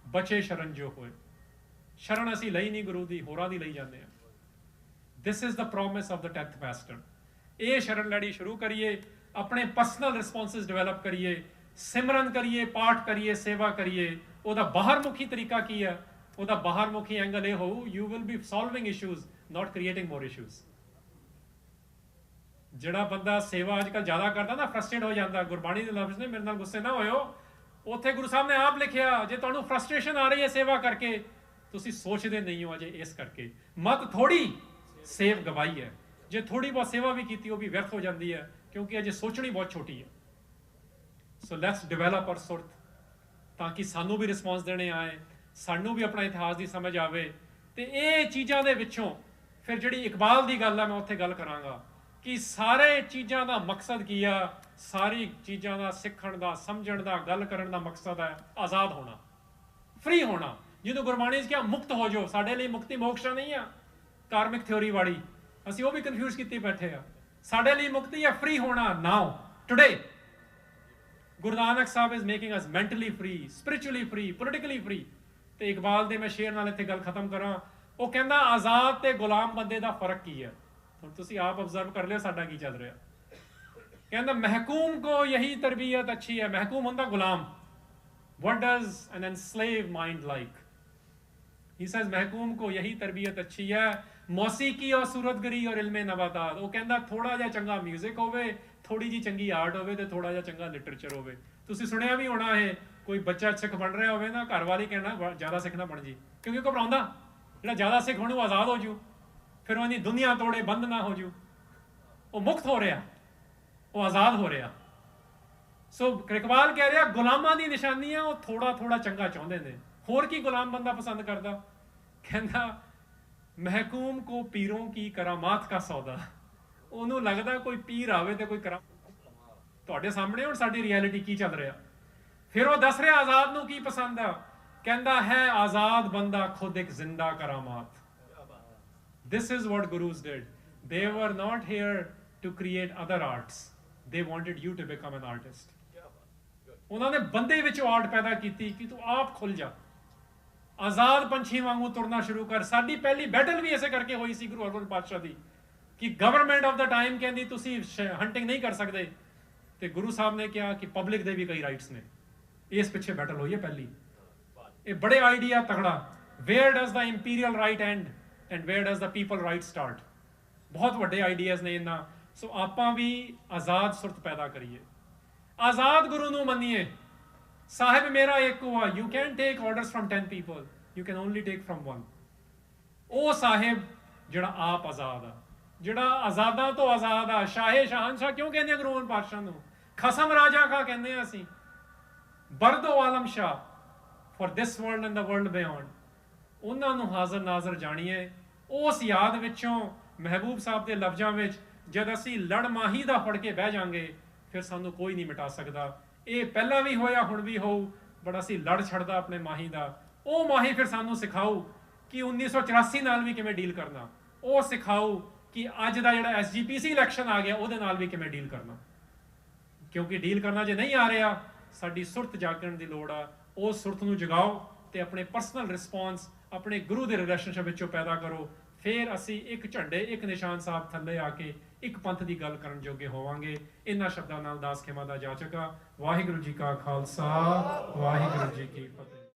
ਬਚੇ ਸ਼ਰਨ ਜੋ ਹੋਏ। ਸ਼ਰਨ ਅਸੀਂ ਲਈ ਨਹੀਂ ਗੁਰੂ ਦੀ, ਹੋਰਾਂ ਦੀ ਲਈ ਜਾਂਦੇ ਆ। this is the promise of the 10th master. ਇਹ ਸ਼ਰਨ ਲੈਣੀ ਸ਼ੁਰੂ ਕਰੀਏ, ਆਪਣੇ ਪਰਸਨਲ ਰਿਸਪੌਂਸਸ ਡਿਵੈਲਪ ਕਰੀਏ, ਸਿਮਰਨ ਕਰੀਏ, ਪਾਠ ਕਰੀਏ, ਸੇਵਾ ਕਰੀਏ। ਉਹਦਾ ਬਾਹਰਮੁਖੀ ਤਰੀਕਾ ਕੀ ਹੈ? ਉਹਦਾ ਬਾਹਰਮੁਖੀ ਐਂਗਲ ਇਹ ਹੋਊ, you will be solving issues, not creating more issues. ਜਿਹੜਾ ਬੰਦਾ ਸੇਵਾ ਅੱਜ ਕੱਲ੍ਹ ਜ਼ਿਆਦਾ ਕਰਦਾ ਨਾ, ਫਰਸਟ੍ਰੇਟ ਹੋ ਜਾਂਦਾ। ਗੁਰਬਾਣੀ ਦੇ ਲਫ਼ਜ਼ ਨੇ, ਮੇਰੇ ਨਾਲ ਗੁੱਸੇ ਨਾ ਹੋਇਓ, ਉੱਥੇ ਗੁਰੂ ਸਾਹਿਬ ਨੇ ਆਪ ਲਿਖਿਆ, ਜੇ ਤੁਹਾਨੂੰ ਫਰਸਟ੍ਰੇਸ਼ਨ ਆ ਰਹੀ ਹੈ ਸੇਵਾ ਕਰਕੇ, ਤੁਸੀਂ ਸੋਚਦੇ ਨਹੀਂ ਹੋ ਅਜੇ ਇਸ ਕਰਕੇ। ਮਤ ਥੋੜੀ ਸੇਵ ਗਵਾਈ ਹੈ। ਜੇ ਥੋੜੀ ਬਹੁਤ ਸੇਵਾ ਵੀ ਕੀਤੀ ਉਹ ਵੀ ਵਿਅਰਥ ਹੋ ਜਾਂਦੀ ਹੈ, ਕਿਉਂਕਿ ਅਜੇ ਸੋਚਣੀ ਬਹੁਤ ਛੋਟੀ ਹੈ। ਸੋ ਲੈਟਸ ਡਿਵੈਲਪ ਆਰ ਸੁਰਤ, ਤਾਂ ਕਿ ਸਾਨੂੰ ਵੀ ਰਿਸਪੌਂਸ ਦੇਣੇ ਆਏ, ਸਾਨੂੰ ਵੀ ਆਪਣਾ ਇਤਿਹਾਸ ਦੀ ਸਮਝ ਆਵੇ। ਤੇ ਇਹ ਚੀਜ਼ਾਂ ਦੇ ਵਿੱਚੋਂ ਫਿਰ ਜਿਹੜੀ ਇਕਬਾਲ ਦੀ ਗੱਲ ਆ, ਮੈਂ ਉੱਥੇ ਗੱਲ ਕਰਾਂਗਾ ਕਿ ਸਾਰੇ ਚੀਜ਼ਾਂ ਦਾ ਮਕਸਦ ਕੀ ਆ। ਸਾਰੀ ਚੀਜ਼ਾਂ ਦਾ ਸਿੱਖਣ ਦਾ, ਸਮਝਣ ਦਾ, ਗੱਲ ਕਰਨ ਦਾ ਮਕਸਦ ਹੈ ਆਜ਼ਾਦ ਹੋਣਾ, ਫ੍ਰੀ ਹੋਣਾ। ਜਿਹਨੂੰ ਗੁਰਬਾਣੀ 'ਚ ਕਿਹਾ ਮੁਕਤ ਹੋ ਜਾਓ। ਸਾਡੇ ਲਈ ਮੁਕਤੀ ਮੋਕਸ਼ ਨਹੀਂ ਆ ਕਾਰਮਿਕ ਥਿਉਰੀ ਵਾਲੀ, ਅਸੀਂ ਉਹ ਵੀ ਕਨਫਿਊਜ਼ ਕੀਤੀ ਬੈਠੇ ਆ। ਸਾਡੇ ਲਈ ਮੁਕਤੀ ਹੈ ਫ੍ਰੀ ਹੋਣਾ, now, today. Guru Nanak Sahib is making us mentally free, spiritually free, politically free. ਤੇ ਇਕਬਾਲ ਦੇ ਮੈਂ ਸ਼ੇਰ ਨਾਲ ਇੱਥੇ ਗੱਲ ਖਤਮ ਕਰਾਂ। ਉਹ ਕਹਿੰਦਾ ਆਜ਼ਾਦ ਤੇ ਗੁਲਾਮ ਬੰਦੇ ਦਾ ਫਰਕ ਕੀ ਹੈ? ਹੁਣ ਤੁਸੀਂ ਆਪ ਆਬਜ਼ਰਵ ਕਰ ਲਿਓ ਸਾਡਾ ਕੀ ਚੱਲ ਰਿਹਾ। ਕਹਿੰਦਾ ਮਹਿਕੂਮ ਕੋ ਯਹੀ ਤਰਬੀਅਤ ਅੱਛੀ ਹੈ। ਮਹਿਕੂਮ ਹੁੰਦਾ ਗੁਲਾਮ। what does an enslaved mind like? he says ਮਹਿਕੂਮ ਕੋ ਯਹੀ ਤਰਬੀਅਤ ਅੱਛੀ ਹੈ, ਮੌਸੀਕੀ ਔਰ ਸੂਰਤਗਰੀ ਔਰ ਇਲਮੇ ਨਬਾਤਾਤ। ਉਹ ਕਹਿੰਦਾ ਥੋੜਾ ਜਿਹਾ ਚੰਗਾ ਮਿਊਜ਼ਿਕ ਹੋਵੇ, ਥੋੜੀ ਜੀ ਚੰਗੀ ਆਰਟ ਹੋਵੇ ਤੇ ਥੋੜਾ ਜਿਹਾ ਚੰਗਾ ਲਿਟਰੇਚਰ ਹੋਵੇ। ਤੁਸੀਂ ਸੁਣਿਆ ਵੀ ਹੋਣਾ ਹੈ, ਕੋਈ ਬੱਚਾ ਸਿੱਖ ਬਣ ਰਿਹਾ ਹੋਵੇ ਨਾ, ਘਰ ਵਾਲੀ ਕਹਿਣਾ ਜ਼ਿਆਦਾ ਸਿੱਖ ਨਾ ਬਣ ਜੀ, ਕਿਉਂਕਿ ਘਬਰਾਉਂਦਾ ਜਿਹੜਾ ਜ਼ਿਆਦਾ ਸਿੱਖ ਹੋਣ ਉਹ ਆਜ਼ਾਦ ਹੋ ਜੂ, ਫਿਰ ਉਹਦੀ ਦੁਨੀਆ ਤੋੜੇ ਬੰਦ ਨਾ ਹੋ ਜੂ। ਉਹ ਮੁਕਤ ਹੋ ਰਿਹਾ, ਉਹ ਆਜ਼ਾਦ ਹੋ ਰਿਹਾ। ਸੋ ਇਕਬਾਲ ਕਹਿ ਰਿਹਾ ਗੁਲਾਮਾਂ ਦੀ ਨਿਸ਼ਾਨੀ ਆ, ਉਹ ਥੋੜਾ ਥੋੜਾ ਚੰਗਾ ਚਾਹੁੰਦੇ ਨੇ। ਹੋਰ ਕੀ ਗੁਲਾਮ ਬੰਦਾ ਪਸੰਦ ਕਰਦਾ? ਕਹਿੰਦਾ ਮਹਿਕੂਮ ਕੋ ਪੀਰੋਂ ਕੀ ਕਰਾਮਾਤ ਕਾ ਸੌਦਾ। ਉਹਨੂੰ ਲੱਗਦਾ ਕੋਈ ਪੀਰ ਆਵੇ ਤੇ ਕੋਈ ਕਰਾ। ਤੁਹਾਡੇ ਸਾਹਮਣੇ ਹੁਣ ਸਾਡੀ ਰਿਐਲਿਟੀ ਕੀ ਚੱਲ ਰਿਹਾ। ਫਿਰ ਉਹ ਦੱਸ ਰਿਹਾ ਆਜ਼ਾਦ ਨੂੰ ਕੀ ਪਸੰਦ ਆ। ਕਹਿੰਦਾ ਹੈ ਆਜ਼ਾਦ ਬੰਦਾ ਖੁਦ ਇੱਕ ਜ਼ਿੰਦਾ ਕਰਾਮਾਤ। This is what gurus did. They were not here to create other arts. They wanted you to become an artist. ਉਹਨਾਂ ਨੇ ਬੰਦੇ ਵਿੱਚੋਂ ਆਰਟ ਪੈਦਾ ਕੀਤੀ ਕਿ ਤੂੰ ਆਪ ਖੁੱਲ ਜਾ, ਆਜ਼ਾਦ ਪੰਛੀ ਵਾਂਗੂ ਤੁਰਨਾ ਸ਼ੁਰੂ ਕਰ। ਸਾਡੀ ਪਹਿਲੀ ਬੈਟਲ ਵੀ ਇਸੇ ਕਰਕੇ ਹੋਈ ਸੀ ਗੁਰੂ ਹਰਗੋਬਿੰਦ ਪਾਤਸ਼ਾਹ ਦੀ, ਕਿ ਗਵਰਨਮੈਂਟ ਆਫ ਦਾ ਟਾਈਮ ਕਹਿੰਦੀ ਤੁਸੀਂ ਹੰਟਿੰਗ ਨਹੀਂ ਕਰ ਸਕਦੇ, ਤੇ ਗੁਰੂ ਸਾਹਿਬ ਨੇ ਕਿਹਾ ਕਿ ਪਬਲਿਕ ਦੇ ਵੀ ਕਈ ਰਾਈਟਸ ਨੇ। ਇਸ ਪਿੱਛੇ ਬੈਟਲ ਹੋਈ ਹੈ ਪਹਿਲੀ। ਇਹ ਬੜੇ ਆਈਡੀਆ ਤਗੜਾ। Where does the imperial right end and where does the people right start. ਬਹੁਤ ਵੱਡੇ ਆਈਡੀਆਜ਼ ਨੇ ਇਹਨਾਂ। ਸੋ ਆਪਾਂ ਵੀ ਆਜ਼ਾਦ ਸੁਰਤ ਪੈਦਾ ਕਰੀਏ, ਆਜ਼ਾਦ ਗੁਰੂ ਨੂੰ ਮੰਨੀਏ। ਸਾਹਿਬ ਮੇਰਾ ਇੱਕ ਆ। You can take orders from 10 people, you can only take from 1। ਉਹ ਸਾਹਿਬ ਜਿਹੜਾ ਆਪ ਆਜ਼ਾਦ ਆ, ਜਿਹੜਾ ਆਜ਼ਾਦਾਂ ਤੋਂ ਆਜ਼ਾਦ ਆ। ਸ਼ਾਹੇ ਸ਼ਾਹਨਸ਼ਾਹ ਕਿਉਂ ਕਹਿੰਦੇ ਆ ਗੁਰੂ ਪਾਤਸ਼ਾਹ ਨੂੰ? ਖਸਮ ਰਾਜਾ ਕਾ ਕਹਿੰਦੇ ਆ ਅਸੀਂ। ਬਰਦੋ ਆਲਮ ਸ਼ਾਹ for this world and the world beyond, ਉਹਨਾਂ ਨੂੰ ਹਾਜ਼ਰ ਨਾਜ਼ਰ ਜਾਣੀਏ। ਉਸ ਯਾਦ ਵਿੱਚੋਂ ਮਹਿਬੂਬ ਸਾਹਿਬ ਦੇ ਲਫ਼ਜ਼ਾਂ ਵਿੱਚ, ਜਦ ਅਸੀਂ ਲੜ ਮਾਹੀ ਦਾ ਫੜ ਕੇ ਬਹਿ ਜਾਾਂਗੇ ਫਿਰ ਸਾਨੂੰ ਕੋਈ ਨਹੀਂ ਮਿਟਾ ਸਕਦਾ। ਇਹ ਪਹਿਲਾਂ ਵੀ ਹੋਇਆ, ਹੁਣ ਵੀ ਹੋਊ, ਬਟ ਅਸੀਂ ਲੜ ਛੱਡਦਾ ਆਪਣੇ ਮਾਹੀ ਦਾ। ਉਹ ਮਾਹੀ ਫਿਰ ਸਾਨੂੰ ਸਿਖਾਊ ਕਿ 1984 ਨਾਲ ਵੀ ਕਿਵੇਂ ਡੀਲ ਕਰਨਾ। ਉਹ ਸਿਖਾਊ ਕਿ ਅੱਜ ਦਾ ਜਿਹੜਾ SGPC ਇਲੈਕਸ਼ਨ ਆ ਗਿਆ ਉਹਦੇ ਨਾਲ ਵੀ ਕਿਵੇਂ ਡੀਲ ਕਰਨਾ। ਕਿਉਂਕਿ ਡੀਲ ਕਰਨਾ ਜੇ ਨਹੀਂ ਆ ਰਿਹਾ, ਸਾਡੀ ਸੁਰਤ ਜਾਗਣ ਦੀ ਲੋੜ ਆ। ਉਸ ਸੁਰਤ ਨੂੰ ਜਗਾਓ ਤੇ ਆਪਣੇ ਪਰਸਨਲ ਰਿਸਪੌਂਸ ਆਪਣੇ ਗੁਰੂ ਦੇ ਰਿਲੇਸ਼ਨਸ਼ਿਪ ਵਿੱਚੋਂ ਪੈਦਾ ਕਰੋ। ਫਿਰ ਅਸੀਂ ਇੱਕ ਝੰਡੇ ਇੱਕ ਨਿਸ਼ਾਨ ਸਾਹਿਬ ਥੱਲੇ ਆ ਕੇ ਇੱਕ ਪੰਥ ਦੀ ਗੱਲ ਕਰਨ ਜੋਗੇ ਹੋਵਾਂਗੇ। ਇਹਨਾਂ ਸ਼ਬਦਾਂ ਨਾਲ ਦਾਸ ਖੇਮਾ ਦਾ ਜਾਚਕ ਆ। ਵਾਹਿਗੁਰੂ ਜੀ ਕਾ ਖਾਲਸਾ, ਵਾਹਿਗੁਰੂ ਜੀ ਕੀ ਫਤਿਹ।